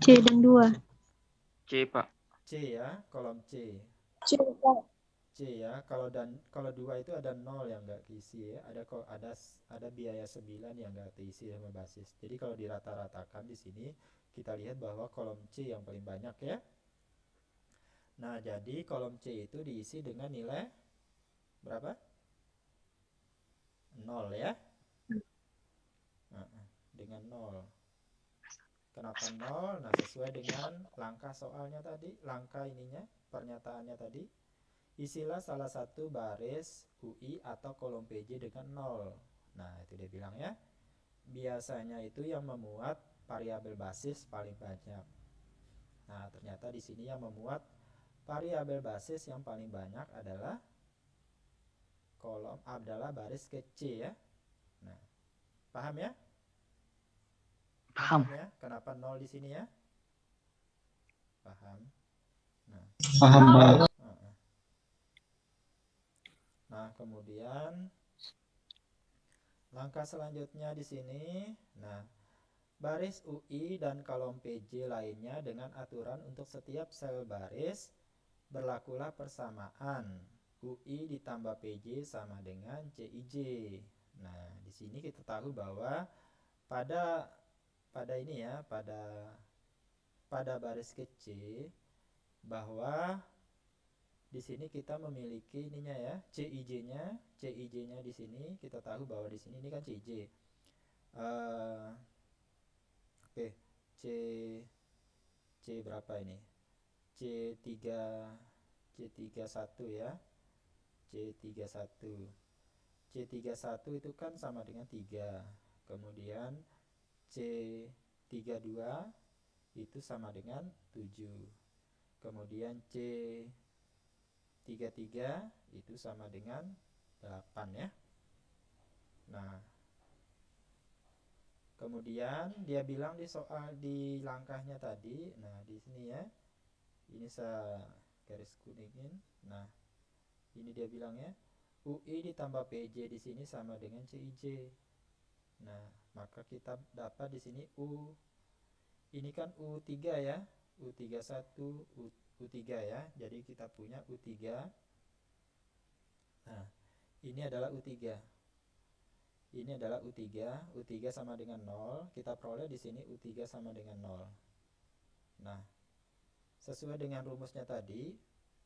C dan 2. C, Pak. C ya, kolom C. C, Pak. C ya, kalau 2 itu ada 0 yang enggak keisi ya, ada biaya 9 yang enggak terisi sama basis. Jadi kalau dirata-ratakan di sini kita lihat bahwa kolom C yang paling banyak ya. Nah, jadi kolom C itu diisi dengan nilai berapa? 0 ya. Dengan 0. Kenapa 0? Nah, sesuai dengan langkah soalnya tadi, langkah ininya, pernyataannya tadi. Isilah salah satu baris UI atau kolom PJ dengan 0. Nah, itu dia bilang ya. Biasanya itu yang memuat variabel basis paling banyak. Nah, ternyata di sini yang memuat variabel basis yang paling banyak adalah baris ke C ya. Nah, paham ya? Paham ya? Kenapa 0 di sini ya? Paham? Nah, Paham, Pak. Nah, kemudian langkah selanjutnya di sini, nah, baris UI dan kolom PJ lainnya dengan aturan untuk setiap sel baris berlakulah persamaan UI ditambah PJ sama dengan CIJ. Nah, di sini kita tahu bahwa pada ini ya, pada baris kecil bahwa di sini kita memiliki ininya ya, CIJ-nya di sini kita tahu bahwa di sini ini kan CIJ. Oke, C berapa ini? C31 ya. C31 itu kan sama dengan 3. Kemudian C32 itu sama dengan 7. Kemudian C33 itu sama dengan 8 ya. Nah, kemudian dia bilang di soal di langkahnya tadi, nah di sini ya, ini saya garis kuningin. Nah, ini dia bilang ya, UI ditambah PJ di sini sama dengan CIJ. Nah, maka kita dapat di sini ini kan U3 ya, U31, U3 ya. Jadi kita punya U3. Nah, ini adalah U3. Ini adalah U3. U3 sama dengan 0. Kita peroleh di sini U3 sama dengan 0. Nah, sesuai dengan rumusnya tadi.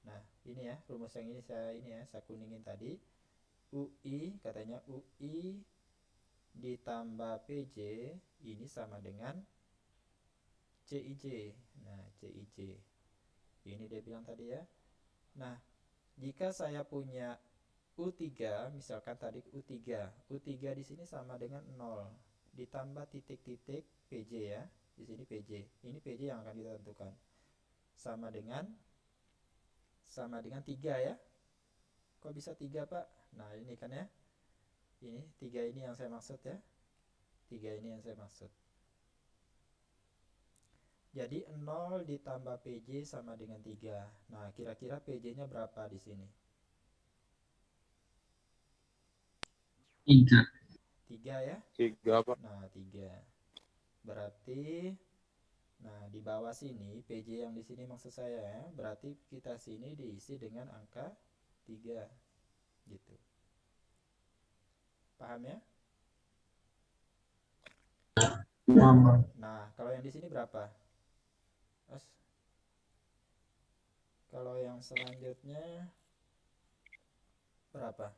Nah, ini ya, rumus yang ini saya kuningin tadi. UI katanya UI ditambah PJ ini sama dengan CIJ. Nah, CIJ. Ini dia bilang tadi ya. Nah, jika saya punya U3, misalkan tadi U3 di sini sama dengan 0 ditambah titik-titik PJ ya. Di sini PJ. Ini PJ yang akan kita tentukan. sama dengan 3 ya. Kok bisa 3 Pak? Nah ini kan ya, ini 3 ini yang saya maksud ya, 3 ini yang saya maksud. Jadi 0 ditambah PJ sama dengan 3. Nah kira-kira PJ nya berapa di sini? 3. 3 ya. 3 Pak. Nah 3 berarti, nah di bawah sini PJ yang di sini maksud saya ya, berarti kita sini diisi dengan angka 3 gitu. Paham ya? Nah kalau yang di sini berapa? Kalau yang selanjutnya berapa?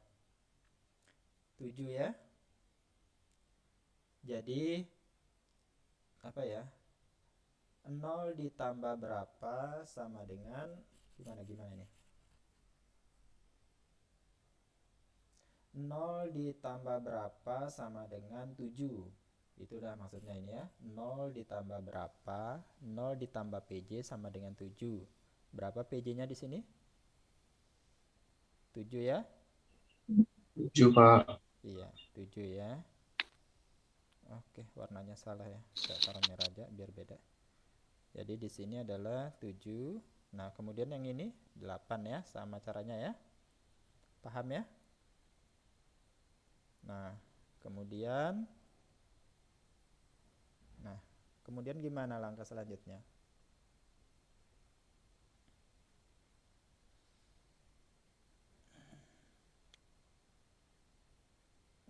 7 ya. Jadi apa ya? 0 ditambah berapa sama dengan gimana ini? 0 ditambah berapa sama dengan 7. Itu udah maksudnya ini ya. 0 ditambah berapa? 0 ditambah PJ sama dengan 7. Berapa PJ-nya di sini? 7 ya? 7 Pak. Iya, 7 ya. Oke, warnanya salah ya. Saya taruh merah aja biar beda. Jadi di sini adalah 7. Nah, kemudian yang ini 8 ya, sama caranya ya. Paham ya? Nah, kemudian gimana langkah selanjutnya?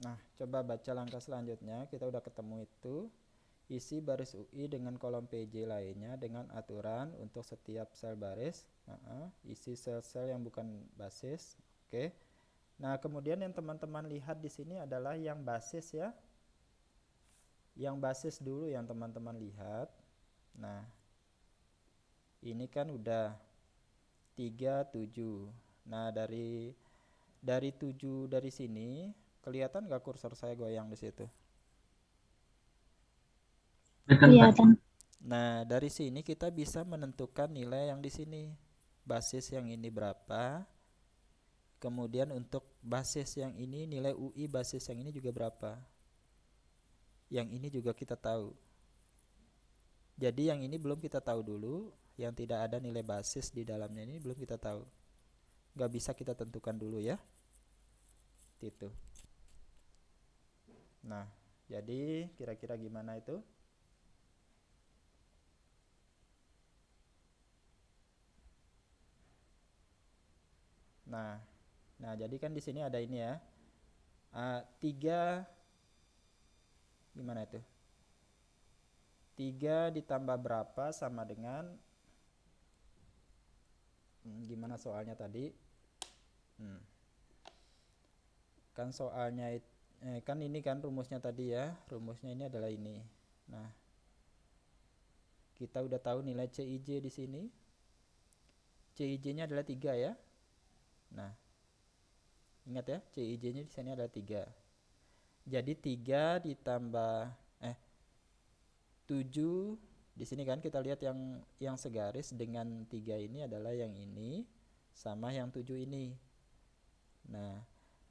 Nah, coba baca langkah selanjutnya. Kita udah ketemu itu. Isi baris UI dengan kolom PJ lainnya dengan aturan untuk setiap sel baris. Isi sel-sel yang bukan basis. Oke. Nah, kemudian yang teman-teman lihat di sini adalah yang basis ya. Yang basis dulu yang teman-teman lihat. Nah, ini kan udah 3, 7. Nah, dari 7 dari sini kelihatan gak kursor saya goyang di situ? Kelihatan. Nah, dari sini kita bisa menentukan nilai yang di sini. Basis yang ini berapa? Kemudian untuk basis yang ini, nilai UI basis yang ini juga berapa? Yang ini juga kita tahu. Jadi yang ini belum kita tahu dulu. Yang tidak ada nilai basis di dalamnya ini belum kita tahu. Gak bisa kita tentukan dulu ya. Itu. Nah, jadi kira-kira gimana itu? Nah, jadi kan di sini ada ini ya. 3 gimana itu? 3 ditambah berapa sama dengan gimana soalnya tadi? Kan soalnya kan ini kan rumusnya tadi ya. Rumusnya ini adalah ini. Nah, kita udah tahu nilai CIJ di sini. CIJ-nya adalah 3 ya. Nah, ingat ya, CIJ-nya di sini adalah 3. Jadi 3 ditambah 7 di sini kan kita lihat yang segaris dengan 3 ini adalah yang ini sama yang 7 ini. Nah,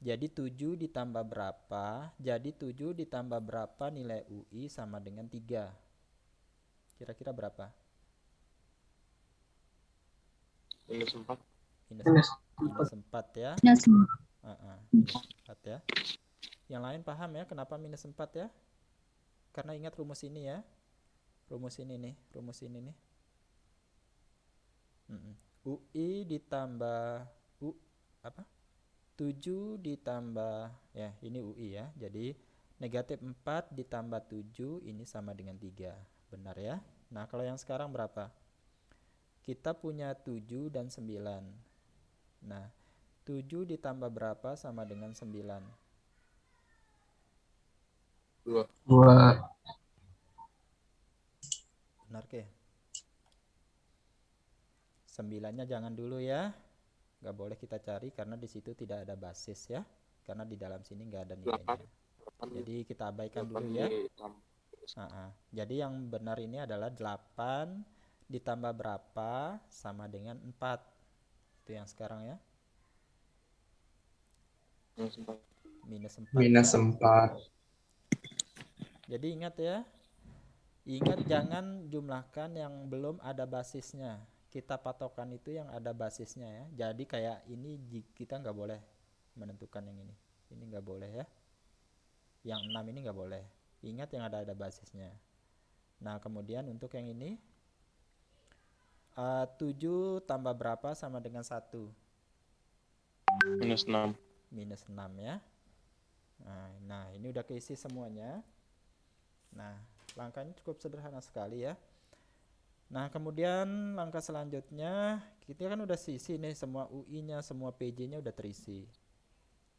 jadi 7 ditambah berapa? Jadi 7 ditambah berapa nilai UI sama dengan 3? Kira-kira berapa? Minus 4. Minus 4 ya. Minus Minus 4 ya. Yang lain paham ya kenapa minus 4 ya? Karena ingat rumus ini ya. Rumus ini nih. UI ditambah 7 ditambah ya, ini UI ya. Jadi negatif 4 ditambah 7 ini sama dengan 3. Benar ya? Nah, kalau yang sekarang berapa? Kita punya 7 dan 9. Nah, 7 ditambah berapa sama dengan 9? 2. Benar ke? 9-nya jangan dulu ya. Gak boleh kita cari karena di situ tidak ada basis ya. Karena di dalam sini gak ada nilainya. Jadi kita abaikan dulu ya. Jadi yang benar ini adalah 8 ditambah berapa sama dengan 4. Itu yang sekarang ya. Minus 4. Minus Ya. 4. Jadi ingat ya. Ingat jangan jumlahkan yang belum ada basisnya. Kita patokan itu yang ada basisnya ya. Jadi kayak ini kita nggak boleh menentukan yang ini. Ini nggak boleh ya. Yang 6 ini nggak boleh. Ingat yang ada basisnya. Nah kemudian untuk yang ini 7 tambah berapa sama dengan 1? Minus 6. Minus 6 ya. Nah ini udah keisi semuanya. Nah langkahnya cukup sederhana sekali ya. Nah kemudian langkah selanjutnya kita kan udah isi nih semua UI nya, semua PJ nya udah terisi.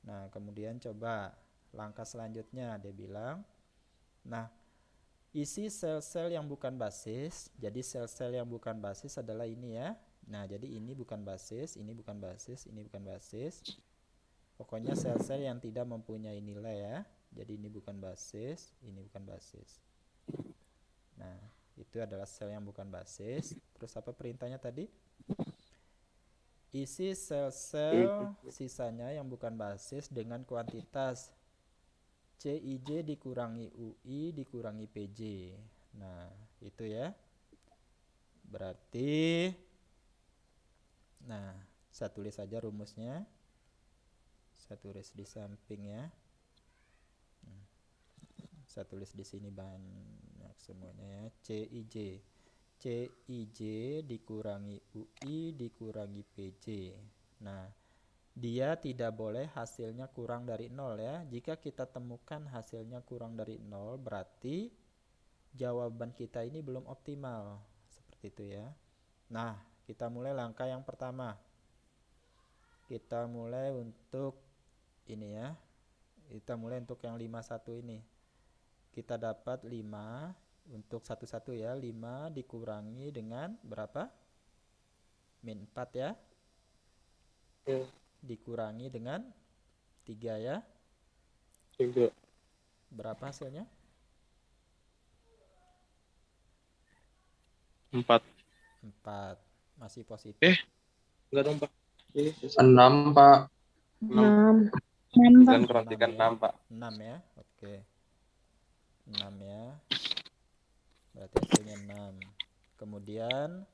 Nah kemudian coba langkah selanjutnya dia bilang, nah isi sel-sel yang bukan basis. Jadi sel-sel yang bukan basis adalah ini ya. Nah jadi ini bukan basis, ini bukan basis, ini bukan basis. Pokoknya sel-sel yang tidak mempunyai nilai ya. Jadi ini bukan basis, ini bukan basis. Nah itu adalah sel yang bukan basis. Terus apa perintahnya tadi? Isi sel-sel sisanya yang bukan basis dengan kuantitas CIJ dikurangi UI dikurangi PJ. Nah itu ya. Berarti saya tulis saja rumusnya. Saya tulis di samping ya. Saya tulis di sini banyak semuanya ya. CIJ dikurangi UI dikurangi PJ. Nah dia tidak boleh hasilnya kurang dari 0 ya. Jika kita temukan hasilnya kurang dari 0 berarti jawaban kita ini belum optimal. Seperti itu ya. Nah kita mulai langkah yang pertama. Kita mulai untuk ini ya. Kita mulai untuk yang 51 ini. Kita dapat 5 untuk satu-satu ya. 5 dikurangi dengan berapa? Min 4 ya. Dikurangi dengan 3 ya. 3. Berapa hasilnya? 4. 4. Masih positif. Enggak dong, Pak. Ini 6, Pak. 6. 6, Pak. 9 kurang 3, 6, Pak. 6 ya. Oke. 6 ya. Berarti hasilnya 6. Kemudian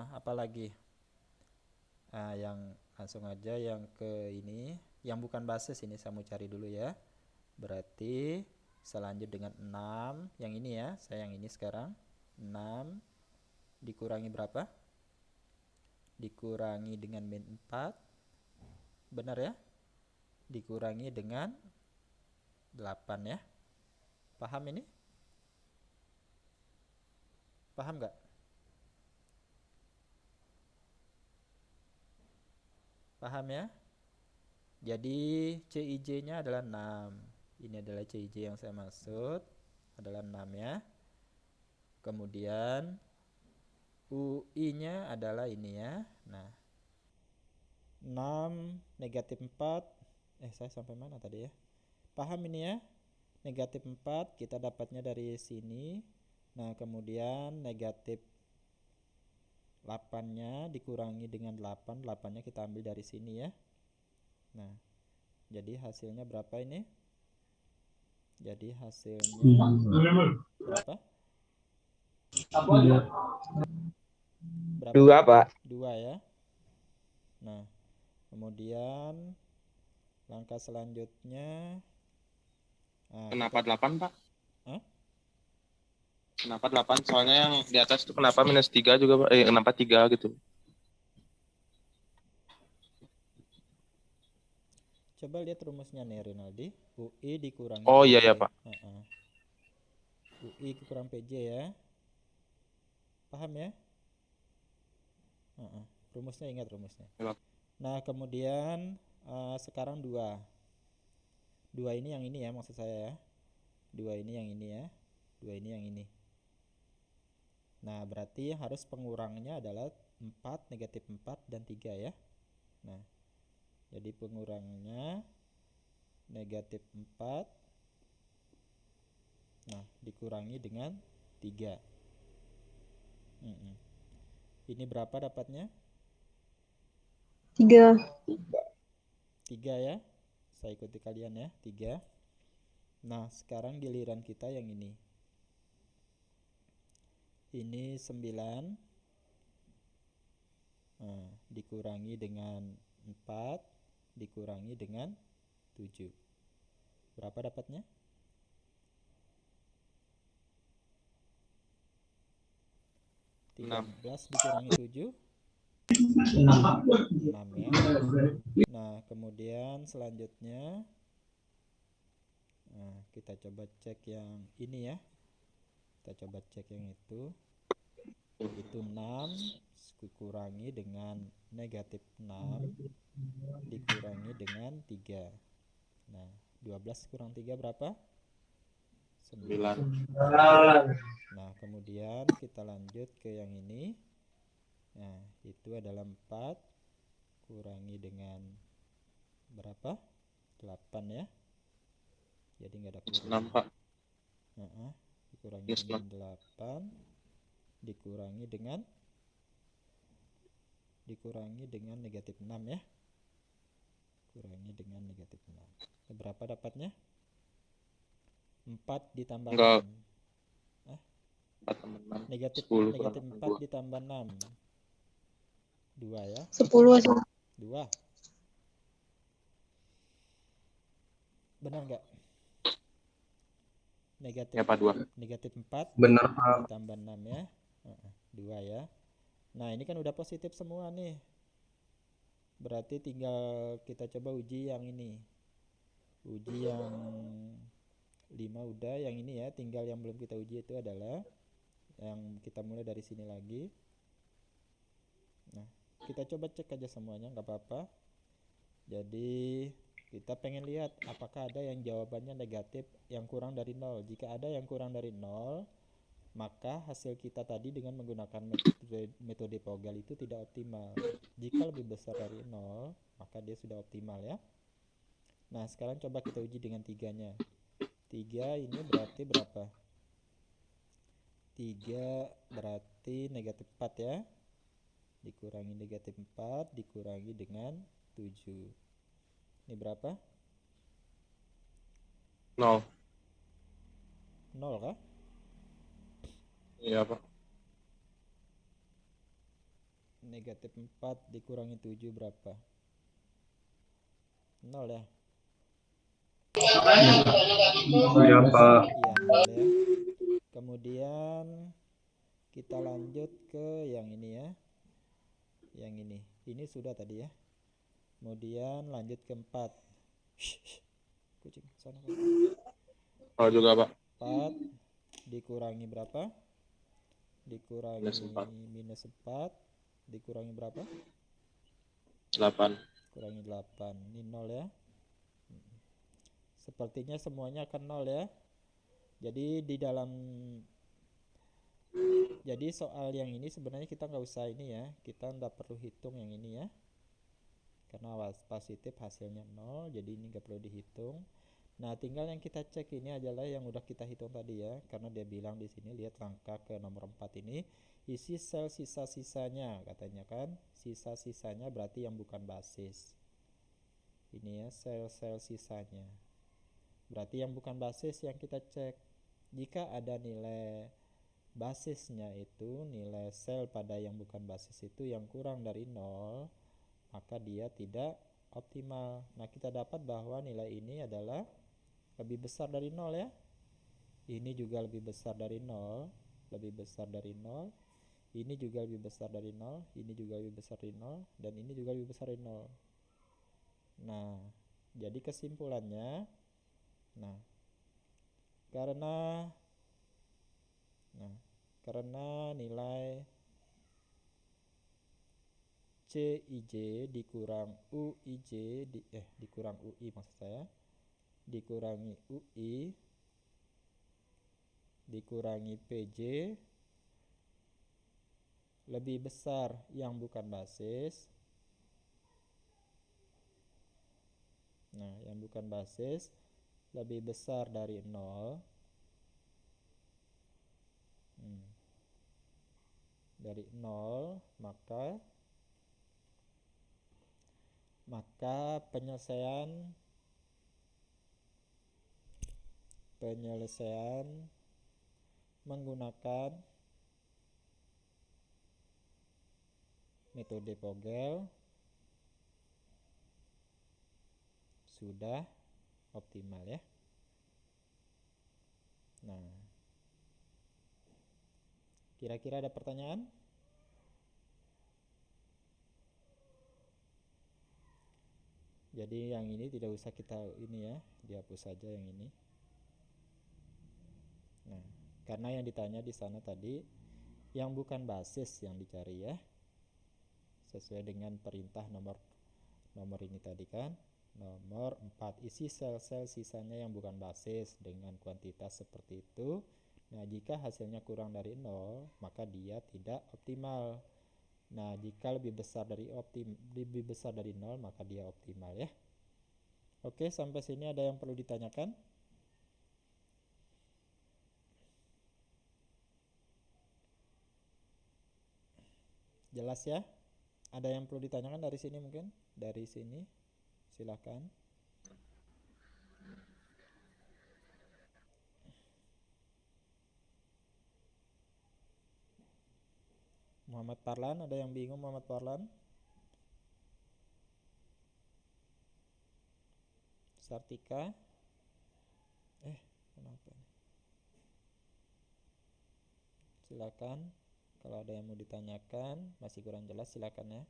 apa lagi? Yang langsung aja yang ke ini, yang bukan basis ini saya mau cari dulu ya. Berarti selanjut dengan 6, yang ini ya, saya yang ini sekarang. 6 dikurangi berapa? Dikurangi dengan min 4. Benar ya? Dikurangi dengan 8 ya. Paham ini? Paham nggak? Paham ya? Jadi CIJ-nya adalah 6. Ini adalah CIJ yang saya maksud. Adalah 6 ya. Kemudian UI-nya adalah ini ya. Nah 6 negatif 4. Saya sampai mana tadi ya? Paham ini ya? Negatif 4 kita dapatnya dari sini. Nah kemudian negatif 8-nya dikurangi dengan 8. 8-nya kita ambil dari sini ya. Nah jadi hasilnya berapa ini? Jadi hasilnya berapa? Berapa? 2, Pak. 2 ya. Nah kemudian langkah selanjutnya Kenapa 8, Pak? Hah? Kenapa 8? Soalnya yang di atas itu kenapa minus 3 juga, Pak? Kenapa 3 gitu? Coba lihat rumusnya nih Rinaldi. UI dikurangi Oh PJ. iya ya, Pak. UI kurang PJ ya. Paham ya? Rumusnya, ingat rumusnya. Ya. Nah kemudian sekarang 2 ini yang ini ya, maksud saya ya. 2 ini yang ini ya. 2 ini yang ini. Nah berarti harus pengurangnya adalah 4, negatif 4 dan 3 ya. Nah jadi pengurangnya negatif 4. Nah dikurangi dengan 3. Mm-mm. Ini berapa dapatnya? 3. 3 ya. Saya ikuti kalian ya, 3. Nah, sekarang giliran kita yang ini. Ini 9. Nah, dikurangi dengan 4, dikurangi dengan 7. Berapa dapatnya? 13 dikurangi 7, 6 ya. Nah, kemudian selanjutnya kita coba cek yang ini ya. Kita coba cek yang itu 6 dikurangi dengan negatif 6 dikurangi dengan 3. Nah, 12 kurang 3 berapa? 9. Nah, kemudian kita lanjut ke yang ini. Nah, itu adalah 4 kurangi dengan berapa? 8 ya. Jadi nggak ada kurang. 6 Pak. Dikurangi dengan 8 dikurangi dengan negatif 6 ya. Kurangi dengan negatif 6. Berapa dapatnya? 4 ditambah 6. Negatif 4 ditambah 6. 2 ya. 10. 2. Benar nggak? Negatif 4 Benar, Pak. ditambah 6 ya. 2 ya. Nah, ini kan udah positif semua nih. Berarti tinggal kita coba uji yang ini. Uji yang 5 udah, yang ini ya. Tinggal yang belum kita uji itu adalah yang kita mulai dari sini lagi. Nah, kita coba cek aja semuanya, nggak apa-apa. Jadi kita pengen lihat apakah ada yang jawabannya negatif yang kurang dari 0. Jika ada yang kurang dari 0, maka hasil kita tadi dengan menggunakan metode Pogal itu tidak optimal. Jika lebih besar dari 0, maka dia sudah optimal ya. Nah, sekarang coba kita uji dengan 3-nya. 3 ini berarti berapa? 3 berarti negatif 4 ya. Dikurangi negatif 4 dikurangi dengan 7. Ini berapa? 0. 0 kah? Iya, Pak. Negatif 4 dikurangi 7 berapa? 0 ya? Iya, Pak. Iya, 0 ya. Kemudian kita lanjut ke yang ini ya. Yang ini. Ini sudah tadi ya. Kemudian lanjut ke 4. Kucing, sana. Kalau juga, Pak. 4 dikurangi berapa? Dikurangi minus 4 dikurangi berapa? 8. Kurangi 8. Ini 0 ya. Sepertinya semuanya akan 0 ya. Jadi jadi soal yang ini sebenarnya kita nggak usah ini ya. Kita nggak perlu hitung yang ini ya. Karena positif hasilnya 0, jadi ini nggak perlu dihitung. Nah, tinggal yang kita cek ini adalah yang udah kita hitung tadi ya. Karena dia bilang di sini, lihat langkah ke nomor 4 ini, isi sel sisa-sisanya katanya kan. Sisa-sisanya berarti yang bukan basis. Ini ya, sel-sel sisanya. Berarti yang bukan basis yang kita cek. Jika ada nilai basisnya itu, nilai sel pada yang bukan basis itu yang kurang dari 0, maka dia tidak optimal. Nah, kita dapat bahwa nilai ini adalah lebih besar dari 0 ya. Ini juga lebih besar dari 0, lebih besar dari 0. Ini juga lebih besar dari 0, ini juga lebih besar dari 0, dan ini juga lebih besar dari 0. Nah, jadi kesimpulannya, karena nilai CIJ dikurang UIJ dikurang UI maksud saya, dikurangi UI dikurangi PJ lebih besar yang bukan basis. Nah, yang bukan basis lebih besar dari 0. dari 0, maka penyelesaian menggunakan metode Vogel sudah optimal ya. Nah, kira-kira ada pertanyaan? Jadi yang ini tidak usah kita ini ya, dihapus saja yang ini. Nah, karena yang ditanya di sana tadi yang bukan basis yang dicari ya, sesuai dengan perintah nomor ini tadi kan. Nomor 4, isi sel-sel sisanya yang bukan basis dengan kuantitas seperti itu. Nah, jika hasilnya kurang dari 0, maka dia tidak optimal. Nah, jika lebih besar dari 0, maka dia optimal ya. Oke, sampai sini ada yang perlu ditanyakan? Jelas ya? Ada yang perlu ditanyakan dari sini mungkin? Dari sini, silakan. Muhammad Parlan, ada yang bingung Muhammad Parlan? Sartika? Kenapa nih? Silakan. Kalau ada yang mau ditanyakan, masih kurang jelas silakan ya.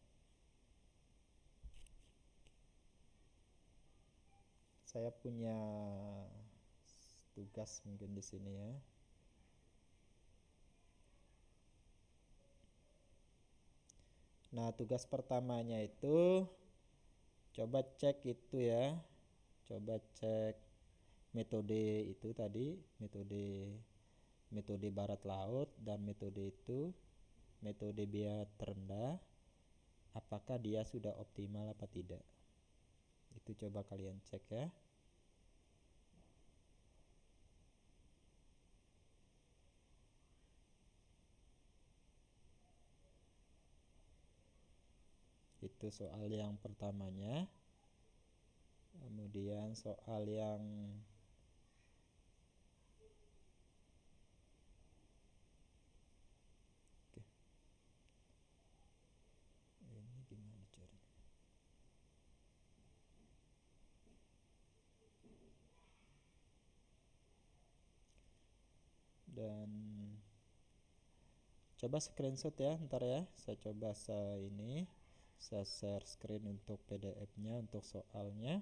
Saya punya tugas mungkin di sini ya. Nah, tugas pertamanya itu coba cek itu ya. Coba cek metode itu tadi, metode barat laut dan metode biaya terendah, apakah dia sudah optimal apa tidak. Itu coba kalian cek ya. Itu soal yang pertamanya. Kemudian soal yang ini gimana caranya? Dan coba screenshot ya, ntar ya. Saya coba saya share screen untuk PDF-nya untuk soalnya.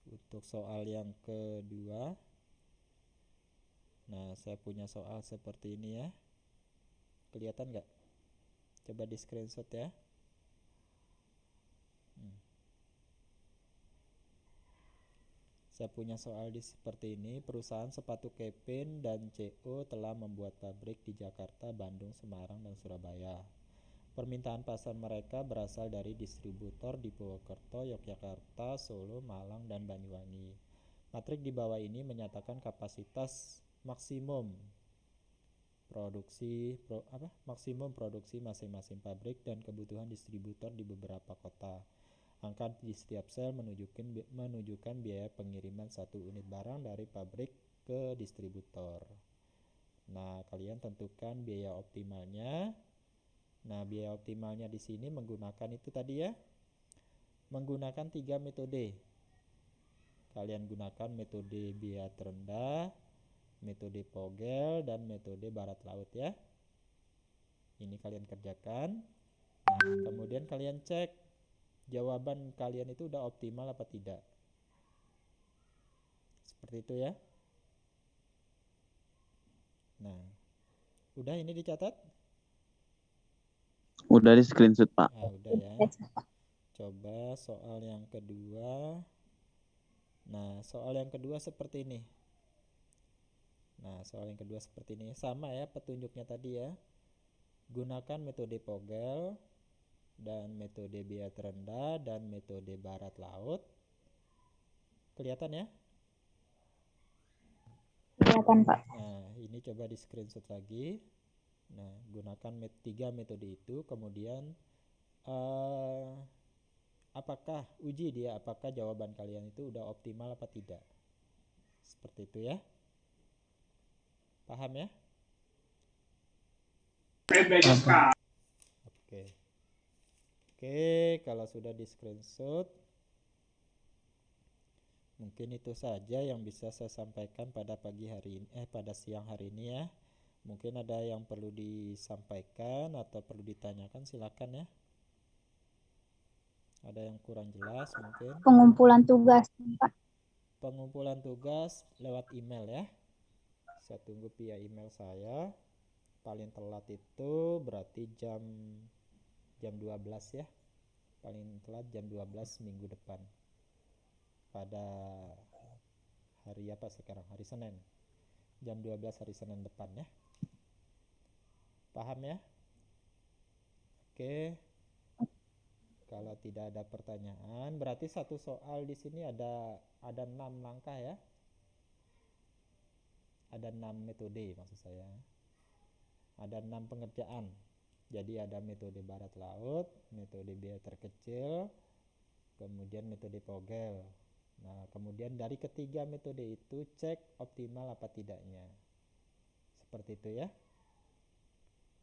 Untuk soal yang kedua, nah saya punya soal seperti ini ya. Kelihatan nggak? Coba di screenshot ya. Saya punya soal seperti ini. Perusahaan sepatu Kevin dan CO telah membuat pabrik di Jakarta, Bandung, Semarang, dan Surabaya. Permintaan pasar mereka berasal dari distributor di Purwokerto, Yogyakarta, Solo, Malang, dan Banyuwangi. Matrik di bawah ini menyatakan kapasitas maksimum produksi masing-masing pabrik dan kebutuhan distributor di beberapa kota. Angka di setiap sel menunjukkan biaya pengiriman satu unit barang dari pabrik ke distributor. Nah, kalian tentukan biaya optimalnya. Nah, biaya optimalnya di sini menggunakan itu tadi ya. Menggunakan 3 metode. Kalian gunakan metode biaya terendah, metode Vogel, dan metode barat laut ya. Ini kalian kerjakan. Nah, kemudian kalian cek jawaban kalian itu udah optimal apa tidak. Seperti itu ya. Nah, udah ini dicatat? Udah di screenshot Pak. Nah, udah ya. Coba soal yang kedua. Nah, soal yang kedua seperti ini. Sama ya petunjuknya tadi ya. Gunakan metode Vogel dan metode biaya terendah dan metode barat laut. Kelihatan ya? Kelihatan Pak. Nah, ini coba di screenshot lagi. Nah, gunakan tiga metode itu, kemudian apakah uji dia, apakah jawaban kalian itu udah optimal apa tidak. Seperti itu ya. Paham ya? Oke. Oke, kalau sudah di screenshot, mungkin itu saja yang bisa saya sampaikan pada pagi hari ini, pada siang hari ini ya. Mungkin ada yang perlu disampaikan atau perlu ditanyakan, silakan ya. Ada yang kurang jelas mungkin. Pengumpulan tugas, Pak. Pengumpulan tugas lewat email ya. Saya tunggu via email saya. Paling telat itu berarti jam 12 ya. Paling telat jam 12 minggu depan. Pada hari apa sekarang? Hari Senin. Jam 12 hari Senin depan ya. Paham ya? Oke. Kalau tidak ada pertanyaan, berarti satu soal di sini ada 6 langkah ya. Ada 6 metode maksud saya. Ada 6 pengerjaan. Jadi ada metode barat laut, metode biaya terkecil, kemudian metode Pogel. Nah, kemudian dari ketiga metode itu cek optimal apa tidaknya. Seperti itu ya.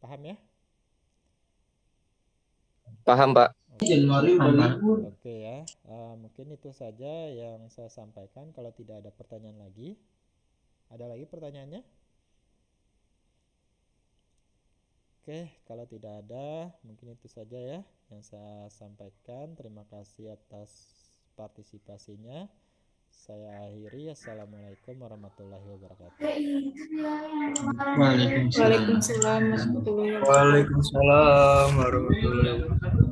Paham ya? Paham, Pak. Oke ya. Mungkin itu saja yang saya sampaikan. Kalau tidak ada pertanyaan lagi. Ada lagi pertanyaannya? Oke, kalau tidak ada, mungkin itu saja ya yang saya sampaikan. Terima kasih atas partisipasinya. Saya akhiri. Assalamualaikum warahmatullahi wabarakatuh. Waalaikumsalam warahmatullahi wabarakatuh. Waalaikumsalam warahmatullahi wabarakatuh.